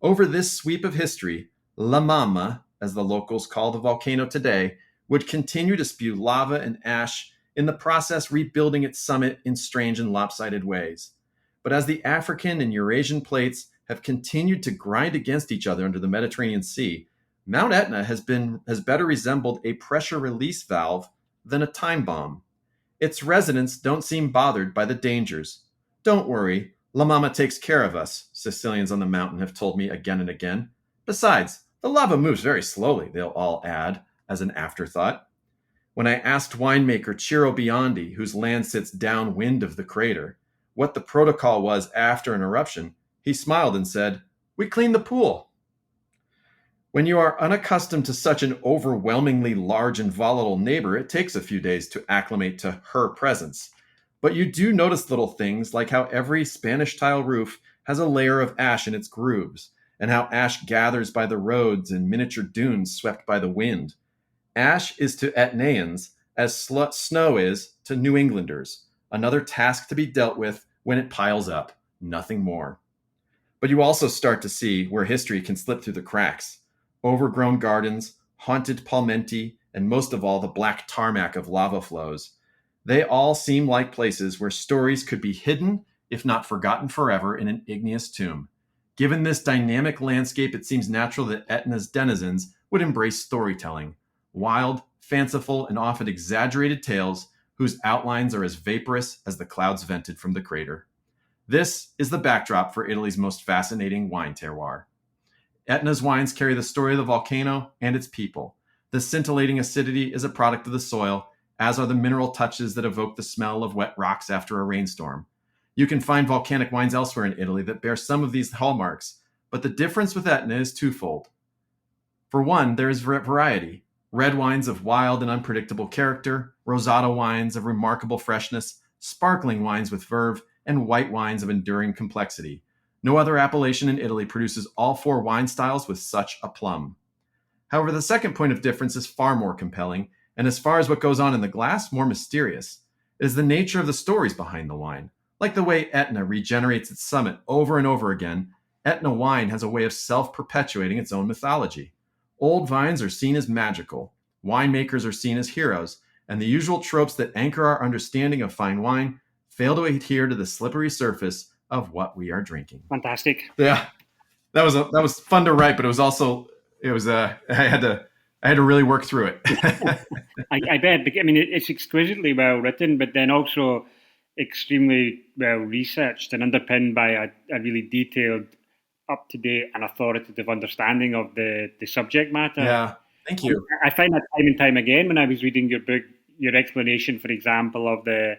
Over this sweep of history, La Mamma, as the locals call the volcano today, would continue to spew lava and ash, in the process rebuilding its summit in strange and lopsided ways. But as the African and Eurasian plates have continued to grind against each other under the Mediterranean Sea, Mount Etna has better resembled a pressure release valve than a time bomb. Its residents don't seem bothered by the dangers. Don't worry, La Mama takes care of us, Sicilians on the mountain have told me again and again. Besides, the lava moves very slowly, they'll all add, as an afterthought. When I asked winemaker Ciro Biondi, whose land sits downwind of the crater, what the protocol was after an eruption, he smiled and said, "We clean the pool." When you are unaccustomed to such an overwhelmingly large and volatile neighbor, it takes a few days to acclimate to her presence. But you do notice little things like how every Spanish tile roof has a layer of ash in its grooves, and how ash gathers by the roads in miniature dunes swept by the wind. Ash is to Etnaeans as snow is to New Englanders, another task to be dealt with when it piles up, nothing more. But you also start to see where history can slip through the cracks. Overgrown gardens, haunted palmenti, and most of all, the black tarmac of lava flows. They all seem like places where stories could be hidden, if not forgotten forever, in an igneous tomb. Given this dynamic landscape, it seems natural that Etna's denizens would embrace storytelling. Wild, fanciful, and often exaggerated tales whose outlines are as vaporous as the clouds vented from the crater. This is the backdrop for Italy's most fascinating wine terroir. Etna's wines carry the story of the volcano and its people. The scintillating acidity is a product of the soil, as are the mineral touches that evoke the smell of wet rocks after a rainstorm. You can find volcanic wines elsewhere in Italy that bear some of these hallmarks, but the difference with Etna is twofold. For one, there is variety. Red wines of wild and unpredictable character, rosado wines of remarkable freshness, sparkling wines with verve, and white wines of enduring complexity. No other appellation in Italy produces all four wine styles with such aplomb. However, the second point of difference is far more compelling, and as far as what goes on in the glass, more mysterious. It is the nature of the stories behind the wine. Like the way Etna regenerates its summit over and over again, Etna wine has a way of self-perpetuating its own mythology. Old vines are seen as magical, winemakers are seen as heroes, and the usual tropes that anchor our understanding of fine wine fail to adhere to the slippery surface of what we are drinking. Fantastic. Yeah, that was fun to write, but I had to really work through it. I bet. I mean, it's exquisitely well written, but then also extremely well researched and underpinned by a really detailed, up-to-date and authoritative understanding of the subject matter. Yeah, thank you. I find that time and time again when I was reading your book, your explanation, for example, of the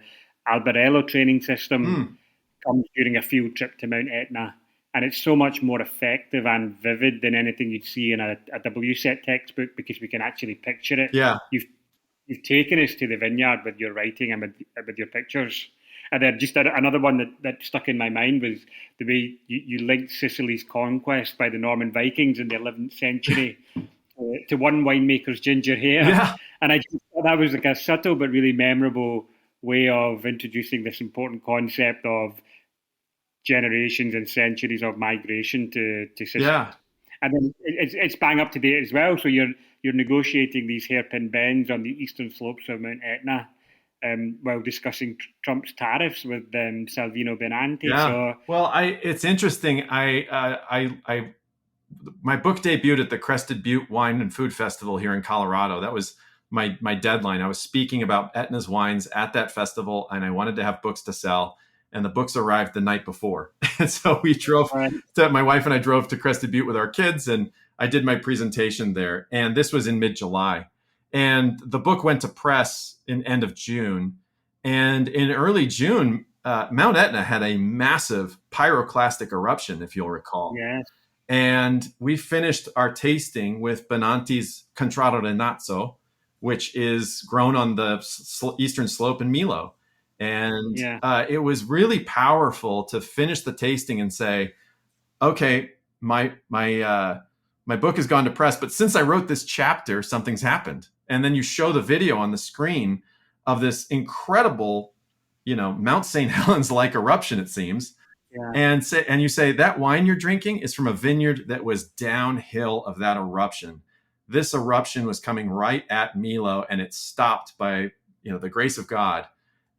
Albarello training system comes during a field trip to Mount Etna. And it's so much more effective and vivid than anything you'd see in a WSET textbook because we can actually picture it. Yeah. You've taken us to the vineyard with your writing and with your pictures. And then just another one that stuck in my mind was the way you linked Sicily's conquest by the Norman Vikings in the 11th century to one winemaker's ginger hair. Yeah. And I just thought that was like a subtle but really memorable way of introducing this important concept of generations and centuries of migration to Sicily. Yeah. And then it's bang up to date as well. So you're negotiating these hairpin bends on the eastern slopes of Mount Etna while discussing Trump's tariffs with Salvino Benanti. Yeah. So, well, it's interesting. My book debuted at the Crested Butte Wine and Food Festival here in Colorado. That was my deadline. I was speaking about Etna's wines at that festival, and I wanted to have books to sell. And the books arrived the night before. And so my wife and I drove to Crested Butte with our kids, and I did my presentation there. And this was in mid-July. And the book went to press in end of June. And in early June, Mount Etna had a massive pyroclastic eruption, if you'll recall. yes. And we finished our tasting with Benanti's Contrado de Nazzo, which is grown on the eastern slope in Milo. And it was really powerful to finish the tasting and say, okay, my book has gone to press, but since I wrote this chapter, something's happened. And then you show the video on the screen of this incredible, Mount St. Helens-like eruption, it seems. Yeah. And you say that wine you're drinking is from a vineyard that was downhill of that eruption. This eruption was coming right at Milo, and it stopped by, the grace of God.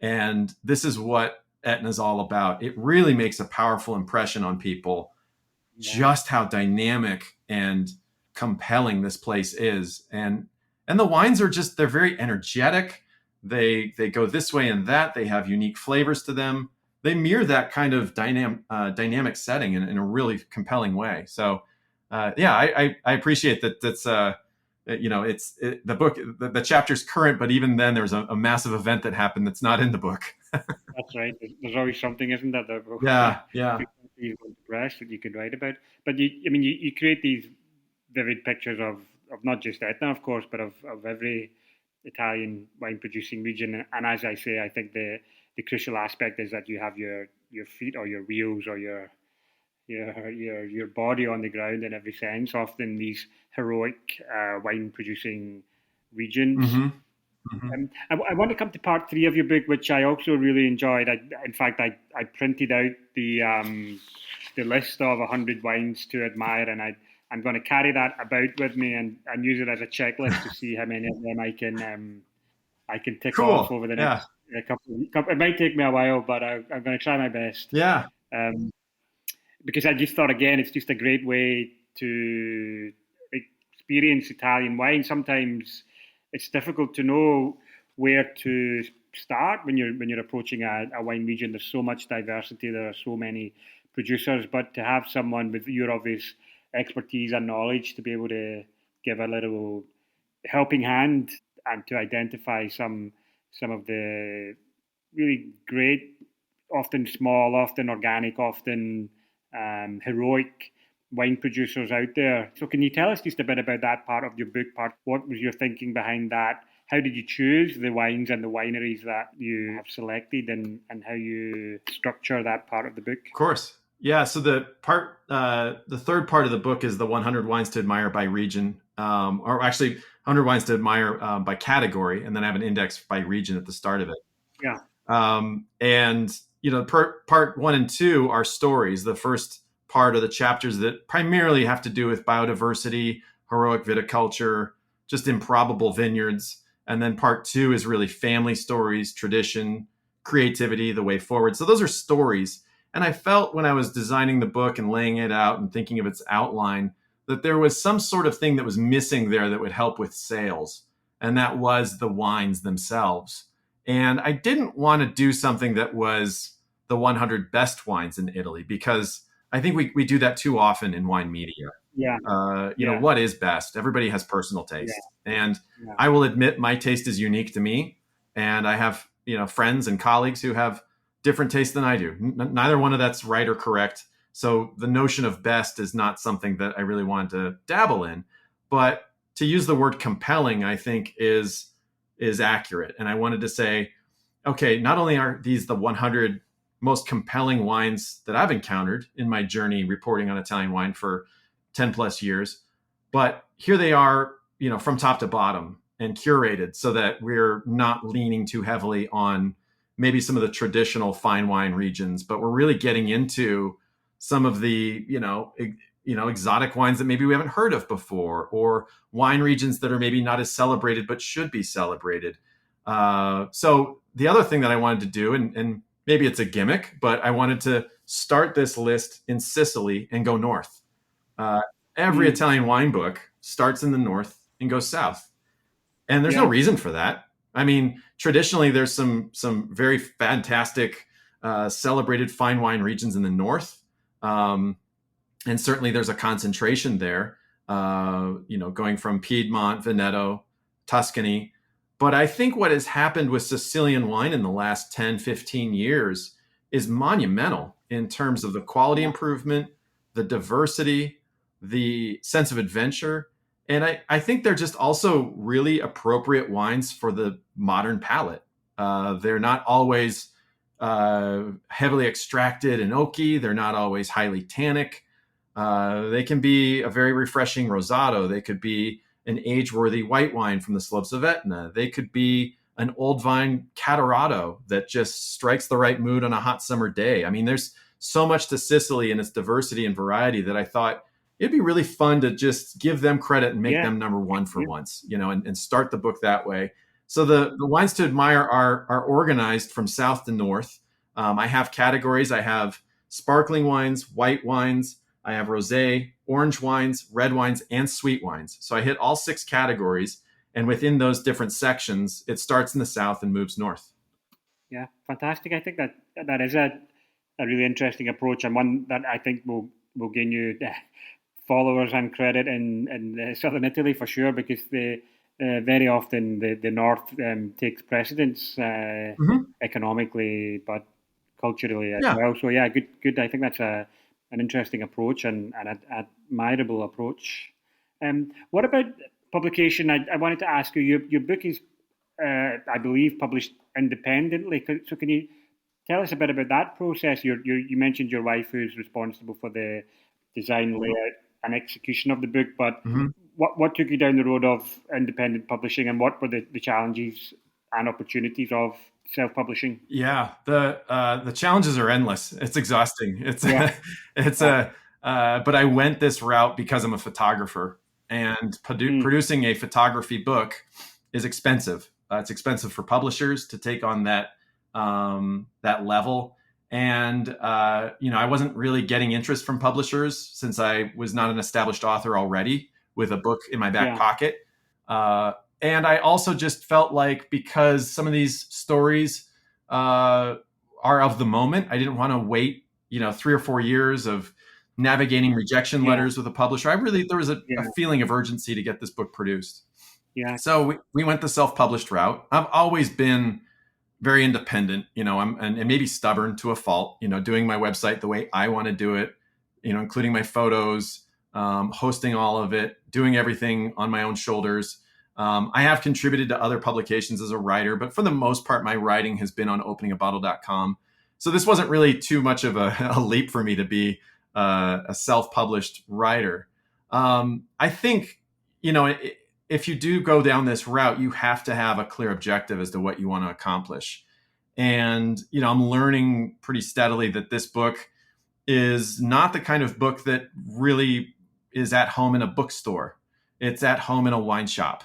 And this is what Etna is all about. It really makes a powerful impression on people, just how dynamic and compelling this place is. And the wines are they're very energetic. They go this way and that. They have unique flavors to them. They mirror that kind of dynamic setting in a really compelling way. So, I appreciate that. That's the book, the chapter's current, but even then there's a massive event that happened that's not in the book. That's right. There's always something, isn't there? Yeah. That you could write about. But you create these vivid pictures of not just Etna, of course, but of every Italian wine producing region. And as I say, I think the crucial aspect is that you have your feet or your wheels or your body on the ground in every sense, often these heroic wine producing regions. Mm-hmm. Mm-hmm. I want to come to part 3 of your book, which I also really enjoyed. In fact, I printed out the list of 100 wines to admire, and I'm going to carry that about with me and use it as a checklist to see how many of them I can tick off over the next couple. It might take me a while, but I'm going to try my best. Yeah. Because I just thought, again, it's just a great way to experience Italian wine. Sometimes it's difficult to know where to start when you're approaching a wine region. There's so much diversity. There are so many producers, but to have someone with your obvious expertise and knowledge to be able to give a little helping hand and to identify some of the really great, often small, often organic, often heroic wine producers out there. So can you tell us just a bit about that part of your book? What was your thinking behind that? How did you choose the wines and the wineries that you have selected, and how you structure that part of the book? Of course. Yeah. So the third part of the book is the 100 wines to admire by region, or actually 100 wines to admire by category. And then I have an index by region at the start of it. Yeah. And part 1 and 2 are stories. The first part of the chapters that primarily have to do with biodiversity, heroic viticulture, just improbable vineyards. And then part 2 is really family stories, tradition, creativity, the way forward. So those are stories. And I felt when I was designing the book and laying it out and thinking of its outline that there was some sort of thing that was missing there that would help with sales. And that was the wines themselves. And I didn't want to do something that was the 100 best wines in Italy, because I think we do that too often in wine media. Yeah. What is best? Everybody has personal taste. And I will admit my taste is unique to me. And I have, friends and colleagues who have different tastes than I do. Neither one of that's right or correct. So the notion of best is not something that I really wanted to dabble in. But to use the word compelling, I think is accurate. And I wanted to say, okay, not only are these the 100 most compelling wines that I've encountered in my journey reporting on Italian wine for 10 plus years, but here they are, from top to bottom and curated so that we're not leaning too heavily on maybe some of the traditional fine wine regions, but we're really getting into some of the, exotic wines that maybe we haven't heard of before, or wine regions that are maybe not as celebrated, but should be celebrated. So the other thing that I wanted to do, and maybe it's a gimmick, but I wanted to start this list in Sicily and go north. Every Italian wine book starts in the north and goes south. And there's no reason for that. I mean, traditionally, there's some very fantastic celebrated fine wine regions in the north. And certainly there's a concentration there, going from Piedmont, Veneto, Tuscany. But I think what has happened with Sicilian wine in the last 10, 15 years is monumental in terms of the quality improvement, the diversity, the sense of adventure. And I think they're just also really appropriate wines for the modern palate. They're not always heavily extracted and oaky. They're not always highly tannic. They can be a very refreshing Rosado. They could be an age-worthy white wine from the slopes of Etna. They could be an old vine Catarrotto that just strikes the right mood on a hot summer day. I mean, there's so much to Sicily and its diversity and variety that I thought it'd be really fun to just give them credit and make them number one for once, and start the book that way. So the wines to admire are organized from south to north. I have categories. I have sparkling wines, white wines. I have rosé, orange wines, red wines, and sweet wines. So I hit all 6 categories. And within those different sections, it starts in the south and moves north. Yeah, fantastic. I think that is a really interesting approach, and one that I think will gain you followers and credit in southern Italy for sure, because very often the north takes precedence economically, but culturally as well. So yeah, good. I think that's an interesting approach and an admirable approach. What about publication? I wanted to ask you. Your book is, I believe, published independently. So can you tell us a bit about that process? You mentioned your wife, who's responsible for the design, layout, and execution of the book. But what took you down the road of independent publishing, and what were the challenges and opportunities of self-publishing? Yeah, the challenges are endless. It's exhausting. But I went this route because I'm a photographer, and producing a photography book is expensive. It's expensive for publishers to take on that level. And, I wasn't really getting interest from publishers since I was not an established author already with a book in my back pocket. And I also just felt like, because some of these stories are of the moment, I didn't want to wait, 3 or 4 years of navigating rejection letters with a publisher. There was a feeling of urgency to get this book produced. Yeah. So we went the self-published route. I've always been very independent, and maybe stubborn to a fault, doing my website the way I want to do it, including my photos, hosting all of it, doing everything on my own shoulders. I have contributed to other publications as a writer, but for the most part, my writing has been on openingabottle.com. So this wasn't really too much of a leap for me to be a self-published writer. I think, if you do go down this route, you have to have a clear objective as to what you want to accomplish. And, I'm learning pretty steadily that this book is not the kind of book that really is at home in a bookstore. It's at home in a wine shop.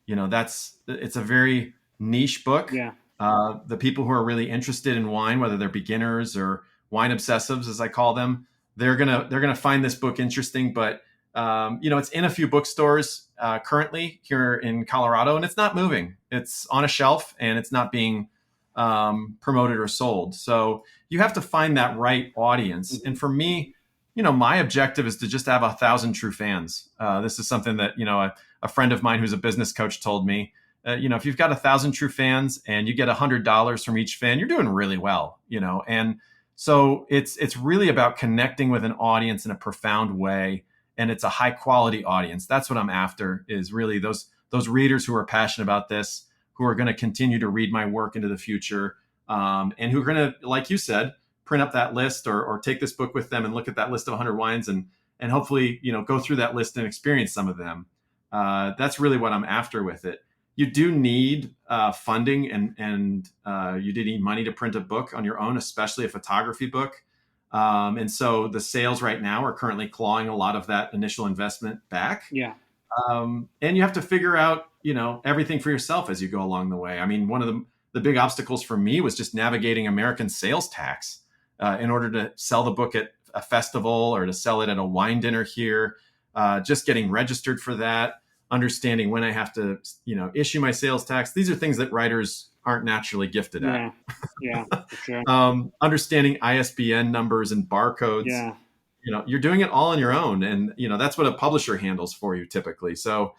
It's a very niche book. Yeah. The people who are really interested in wine, whether they're beginners or wine obsessives, as I call them, they're gonna find this book interesting. But it's in a few bookstores currently here in Colorado, and it's not moving. It's on a shelf, and it's not being promoted or sold. So you have to find that right audience. And for me, my objective is to just have 1,000 true fans. This is something that, a friend of mine who's a business coach told me, if you've got 1,000 true fans and you get $100 from each fan, you're doing really well, and so it's really about connecting with an audience in a profound way. And it's a high quality audience. That's what I'm after, is really those readers who are passionate about this, who are going to continue to read my work into the future, and who are going to, like you said, print up that list or take this book with them and look at that list of 100 wines and hopefully, go through that list and experience some of them. That's really what I'm after with it. You do need funding and you do need money to print a book on your own, especially a photography book. And so the sales right now are currently clawing a lot of that initial investment back. Yeah. And you have to figure out, everything for yourself as you go along the way. I mean, one of the big obstacles for me was just navigating American sales tax in order to sell the book at a festival or to sell it at a wine dinner here, just getting registered for that, understanding when I have to, issue my sales tax. These are things that writers aren't naturally gifted at. Yeah, for sure. Understanding ISBN numbers and barcodes. Yeah. You're doing it all on your own. And, that's what a publisher handles for you typically. So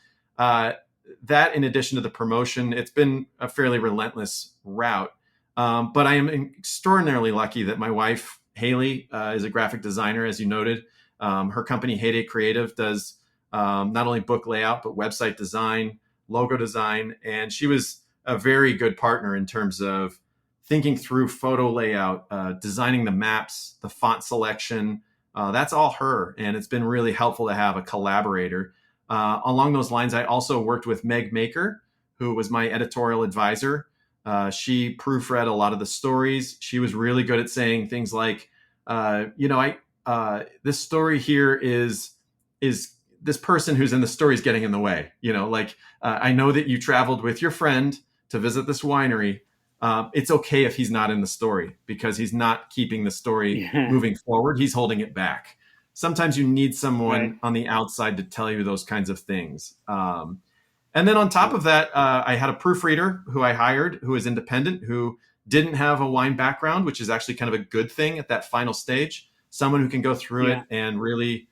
that, in addition to the promotion, it's been a fairly relentless route. But I am extraordinarily lucky that my wife, Haley, is a graphic designer, as you noted. Her company, Heyday Creative, does not only book layout, but website design, logo design. And she was a very good partner in terms of thinking through photo layout, designing the maps, the font selection. That's all her. And it's been really helpful to have a collaborator. Along those lines, I also worked with Meg Maker, who was my editorial advisor. She proofread a lot of the stories. She was really good at saying things like, this story here is this person who's in the story is getting in the way. I know that you traveled with your friend to visit this winery. It's okay if he's not in the story because he's not keeping the story moving forward. He's holding it back. Sometimes you need someone on the outside to tell you those kinds of things. And then on top of that, I had a proofreader who I hired who is independent, who didn't have a wine background, which is actually kind of a good thing at that final stage. Someone who can go through it and really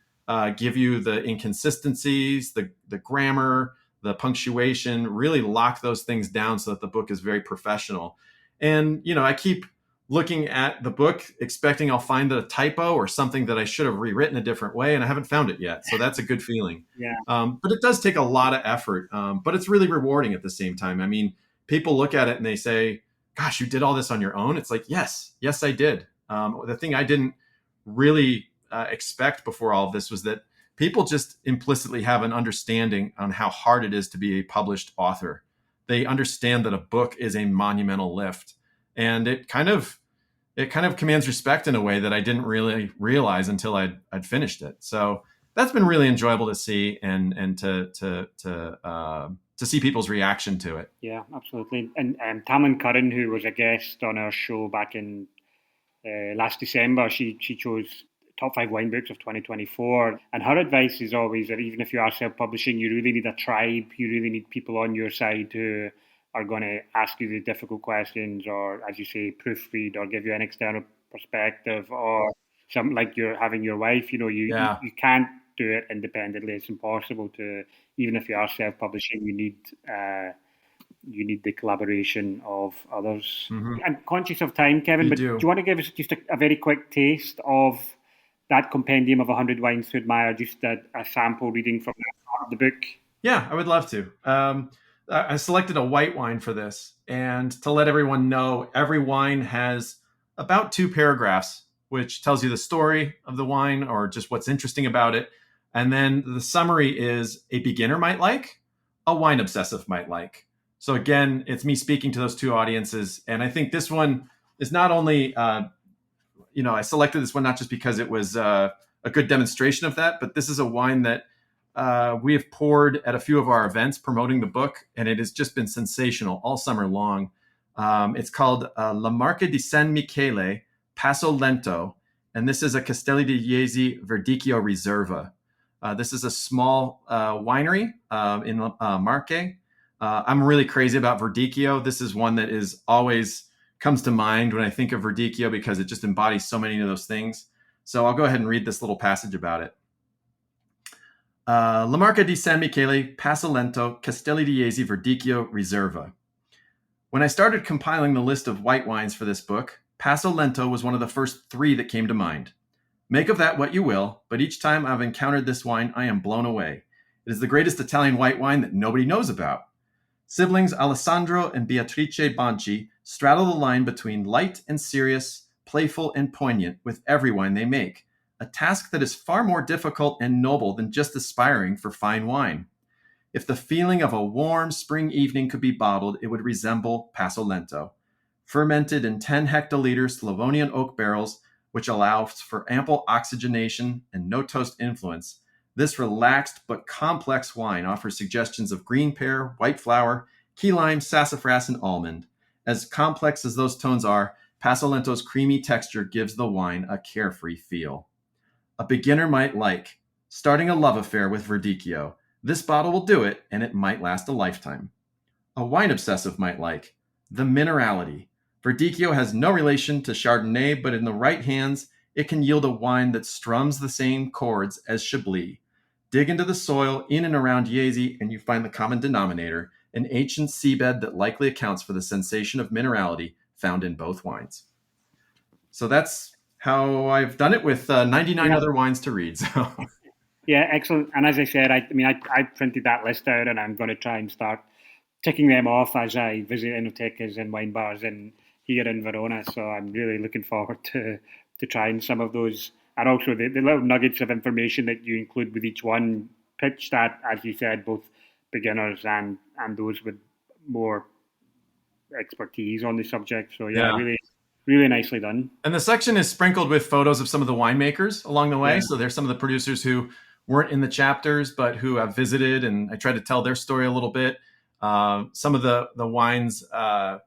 give you the inconsistencies, the grammar, the punctuation, really lock those things down so that the book is very professional. And, I keep looking at the book, expecting I'll find a typo or something that I should have rewritten a different way, and I haven't found it yet. So that's a good feeling. But it does take a lot of effort, but it's really rewarding at the same time. I mean, people look at it and they say, gosh, you did all this on your own? It's like, yes, I did. The thing I didn't really expect before all of this was that people just implicitly have an understanding on how hard it is to be a published author. They understand that a book is a monumental lift, and it kind of commands respect in a way that I didn't really realize until I'd finished it. So that's been really enjoyable to see and to see people's reaction to it. Yeah, absolutely. And Tamlin Curran, who was a guest on our show back in last December, she chose top 5 wine books of 2024. And her advice is always that even if you are self-publishing, you really need a tribe. You really need people on your side who are going to ask you the difficult questions, or, as you say, proofread or give you an external perspective, or something like you're having your wife. You can't do it independently. It's impossible to, even if you are self-publishing, you need the collaboration of others. Mm-hmm. I'm conscious of time, Kevin, do you want to give us just a very quick taste of that compendium of 100 wines to admire, just a sample reading from that part of the book? Yeah, I would love to. I selected a white wine for this, and to let everyone know, every wine has about 2 paragraphs, which tells you the story of the wine or just what's interesting about it. And then the summary is a beginner might like, a wine obsessive might like. So again, it's me speaking to those two audiences. And I think this one is not only, I selected this one not just because it was a good demonstration of that, but this is a wine that we have poured at a few of our events promoting the book, and it has just been sensational all summer long. It's called La Marca di San Michele, Passolento, and this is a Castelli di Jesi Verdicchio Riserva. This is a small winery in Marche. I'm really crazy about Verdicchio. This is one that is always comes to mind when I think of Verdicchio because it just embodies so many of those things. So I'll go ahead and read this little passage about it. La Marca di San Michele, Passolento, Castelli di Jesi Verdicchio Riserva. When I started compiling the list of white wines for this book, Passolento was one of the first three that came to mind. Make of that what you will, but each time I've encountered this wine, I am blown away. It is the greatest Italian white wine that nobody knows about. Siblings Alessandro and Beatrice Banci straddle the line between light and serious, playful and poignant with every wine they make, a task that is far more difficult and noble than just aspiring for fine wine. If the feeling of a warm spring evening could be bottled, it would resemble Passolento. Fermented in 10 hectoliter Slavonian oak barrels, which allows for ample oxygenation and no toast influence, this relaxed but complex wine offers suggestions of green pear, white flower, key lime, sassafras, and almond. As complex as those tones are, Passolento's creamy texture gives the wine a carefree feel. A beginner might like starting a love affair with Verdicchio. This bottle will do it, and it might last a lifetime. A wine obsessive might like the minerality. Verdicchio has no relation to Chardonnay, but in the right hands, it can yield a wine that strums the same chords as Chablis. Dig into the soil in and around Jesi, and you find the common denominator, an ancient seabed that likely accounts for the sensation of minerality found in both wines. So that's how I've done it with 99 other wines to read. So. Yeah, excellent. And as I said, I printed that list out, and I'm going to try and start ticking them off as I visit enotecas and wine bars here in Verona. So I'm really looking forward to trying some of those. And also the little nuggets of information that you include with each one, pitched at, as you said, both beginners and those with more expertise on the subject. So yeah. Really, really nicely done. And the section is sprinkled with photos of some of the winemakers along the way. Yeah. So there's some of the producers who weren't in the chapters, but who have visited, and I try to tell their story a little bit. Some of the wines are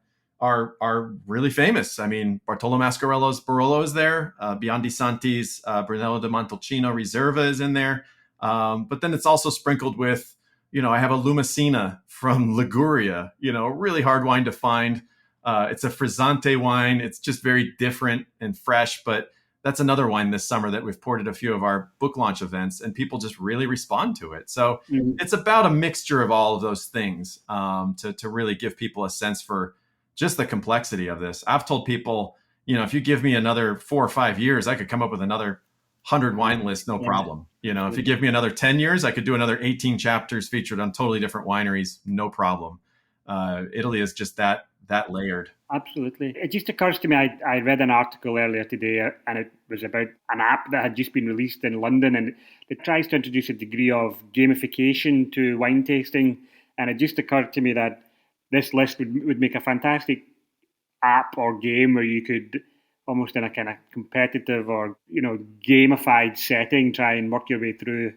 really famous. I mean, Bartolo Mascarello's Barolo is there. Biondi Santi's Brunello di Montalcino Riserva is in there. But then it's also sprinkled with, I have a Lumicina from Liguria, a really hard wine to find. It's a frizzante wine. It's just very different and fresh, but that's another wine this summer that we've poured at a few of our book launch events, and people just really respond to it. So It's about a mixture of all of those things to really give people a sense for just the complexity of this. I've told people, if you give me another 4 or 5 years, I could come up with another 100 wine list, no problem. If you give me another 10 years, I could do another 18 chapters featured on totally different wineries, no problem. Italy is just that layered. Absolutely. It just occurs to me, I read an article earlier today, and it was about an app that had just been released in London, and it tries to introduce a degree of gamification to wine tasting. And it just occurred to me that this list would make a fantastic app or game where you could, almost in a kind of competitive or gamified setting, try and work your way through.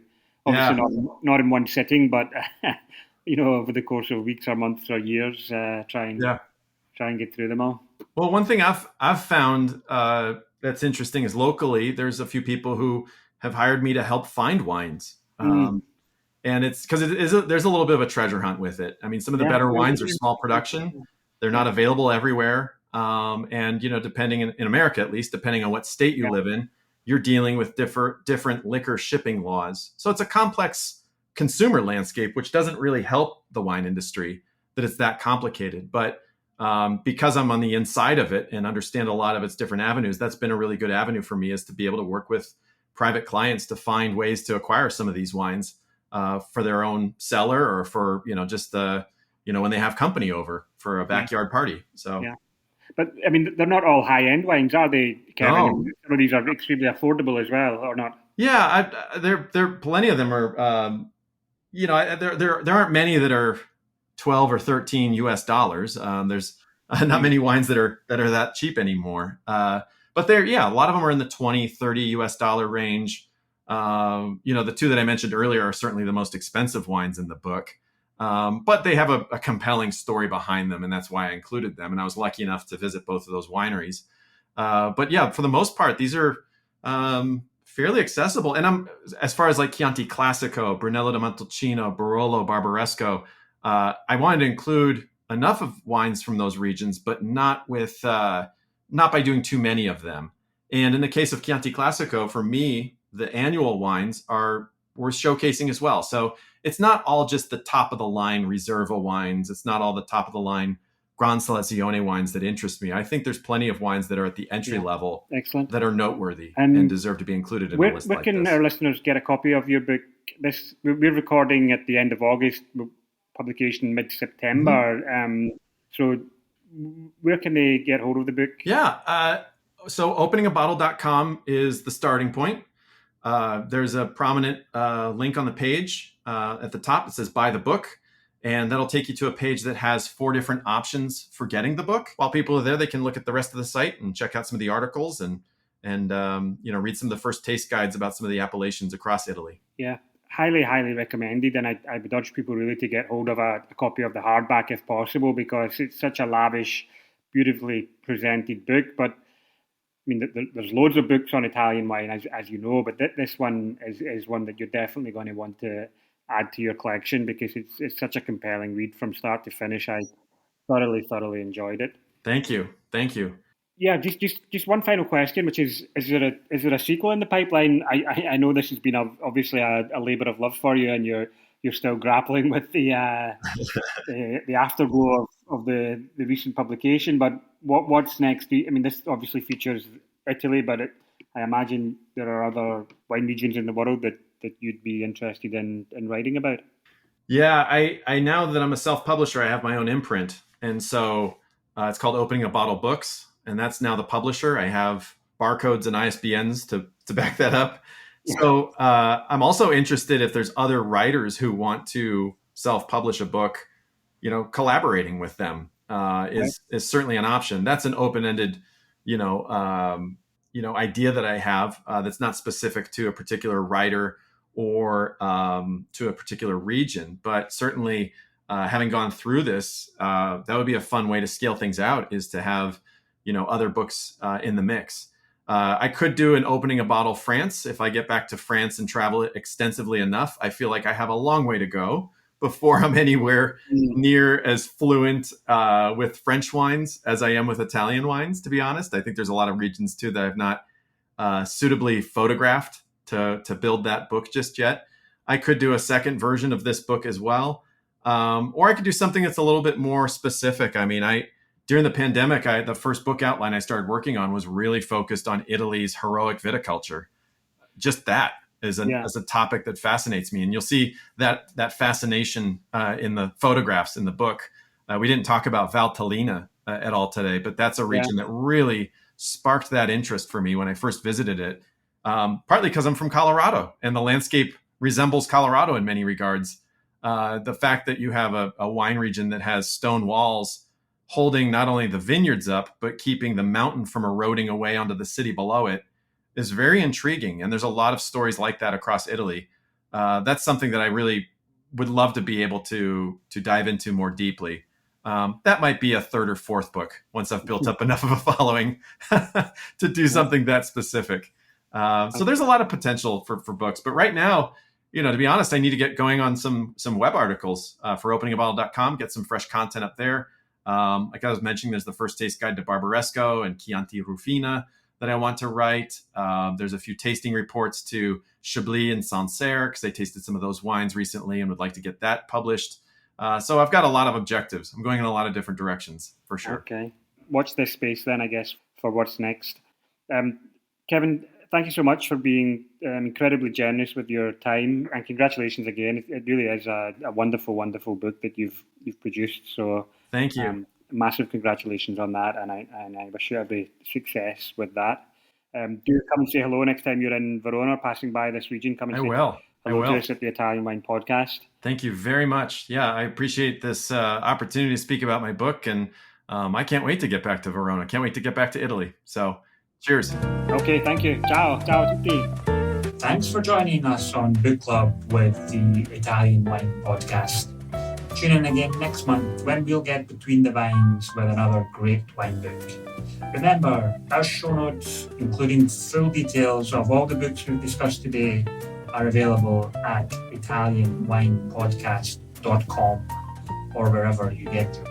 Obviously not in one sitting, but over the course of weeks or months or years, try and get through them all. Well, one thing I've found that's interesting is locally, there's a few people who have hired me to help find wines. And it's because there's a little bit of a treasure hunt with it. I mean, some of the better wines are small production. They're not available everywhere. And, depending in America, at least, depending on what state you live in, you're dealing with different liquor shipping laws. So it's a complex consumer landscape, which doesn't really help the wine industry that it's that complicated. But because I'm on the inside of it and understand a lot of its different avenues, that's been a really good avenue for me, is to be able to work with private clients to find ways to acquire some of these wines for their own cellar, or for, just when they have company over for a backyard party. So, but I mean, they're not all high end wines, are they, Kevin? No. Some of these are extremely affordable as well, or not? Yeah, there plenty of them are. There aren't many that are 12 or 13 US dollars. There's not many wines that are that cheap anymore. But a lot of them are in the 20, 30 US dollar range. The two that I mentioned earlier are certainly the most expensive wines in the book. But they have a compelling story behind them, and that's why I included them. And I was lucky enough to visit both of those wineries. For the most part, these are fairly accessible. And as far as like Chianti Classico, Brunello di Montalcino, Barolo, Barbaresco, I wanted to include enough of wines from those regions, but not by doing too many of them. And in the case of Chianti Classico, for me, the annual wines are worth showcasing as well. So it's not all just the top of the line Riserva wines. It's not all the top of the line Gran Selezione wines that interest me. I think there's plenty of wines that are at the entry level that are noteworthy and deserve to be included in a list like this. Where can our listeners get a copy of your book? We're recording at the end of August, publication mid-September. Mm-hmm. So where can they get hold of the book? So openingabottle.com is the starting point. There's a prominent link on the page at the top that says buy the book. And that'll take you to a page that has 4 different options for getting the book. While people are there, they can look at the rest of the site and check out some of the articles and read some of the first taste guides about some of the appellations across Italy. Yeah, highly, highly recommended. And I would urge people really to get hold of a copy of the hardback if possible, because it's such a lavish, beautifully presented book. But I mean, there's loads of books on Italian wine, as you know, but this one is one that you're definitely going to want to add to your collection, because it's such a compelling read from start to finish. I thoroughly enjoyed it. Thank you. Yeah, just one final question, which is there a sequel in the pipeline? I know this has been obviously a labour of love for you, and you're still grappling with the afterglow of the recent publication. But what's next? I mean, this obviously features Italy, but I imagine there are other wine regions in the world that you'd be interested in writing about. Yeah, I now that I'm a self-publisher, I have my own imprint. And so it's called Opening a Bottle Books. And that's now the publisher. I have barcodes and ISBNs to back that up. Yeah. So I'm also interested if there's other writers who want to self-publish a book, collaborating with them is certainly an option. That's an open-ended, idea that I have that's not specific to a particular writer or to a particular region. But certainly having gone through this, that would be a fun way to scale things out, is to have, other books in the mix. I could do an Opening a Bottle France if I get back to France and travel it extensively enough. I feel like I have a long way to go before I'm anywhere near as fluent with French wines as I am with Italian wines, to be honest. I think there's a lot of regions too that I've not suitably photographed to build that book just yet. I could do a second version of this book as well. Or I could do something that's a little bit more specific. I mean, during the pandemic, the first book outline I started working on was really focused on Italy's heroic viticulture. Just that is a topic that fascinates me. And you'll see that fascination in the photographs in the book. We didn't talk about Valtellina at all today, but that's a region that really sparked that interest for me when I first visited it. Partly because I'm from Colorado and the landscape resembles Colorado in many regards. The fact that you have a wine region that has stone walls holding not only the vineyards up, but keeping the mountain from eroding away onto the city below it is very intriguing. And there's a lot of stories like that across Italy. That's something that I really would love to be able to dive into more deeply. That might be a third or fourth book once I've built up enough of a following to do something that specific. So there's a lot of potential for books. But right now, to be honest, I need to get going on some web articles for openingabottle.com, get some fresh content up there. Like I was mentioning, there's the first taste guide to Barbaresco and Chianti Rufina that I want to write. There's a few tasting reports to Chablis and Sancerre, because I tasted some of those wines recently and would like to get that published. So I've got a lot of objectives. I'm going in a lot of different directions, for sure. Okay. Watch this space then, I guess, for what's next. Kevin, thank you so much for being incredibly generous with your time, and congratulations again. It really is a wonderful, wonderful book that you've produced. So thank you. Massive congratulations on that, and I wish you every success with that. Do come and say hello next time you're in Verona, passing by this region. Come and hello to us at the Italian Wine Podcast. Thank you very much. Yeah, I appreciate this opportunity to speak about my book, and I can't wait to get back to Verona. Can't wait to get back to Italy. So, cheers. Okay, thank you. Ciao. Ciao a tutti. Thanks for joining us on Book Club with the Italian Wine Podcast. Tune in again next month when we'll get between the vines with another great wine book. Remember, our show notes, including full details of all the books we've discussed today, are available at italianwinepodcast.com or wherever you get them.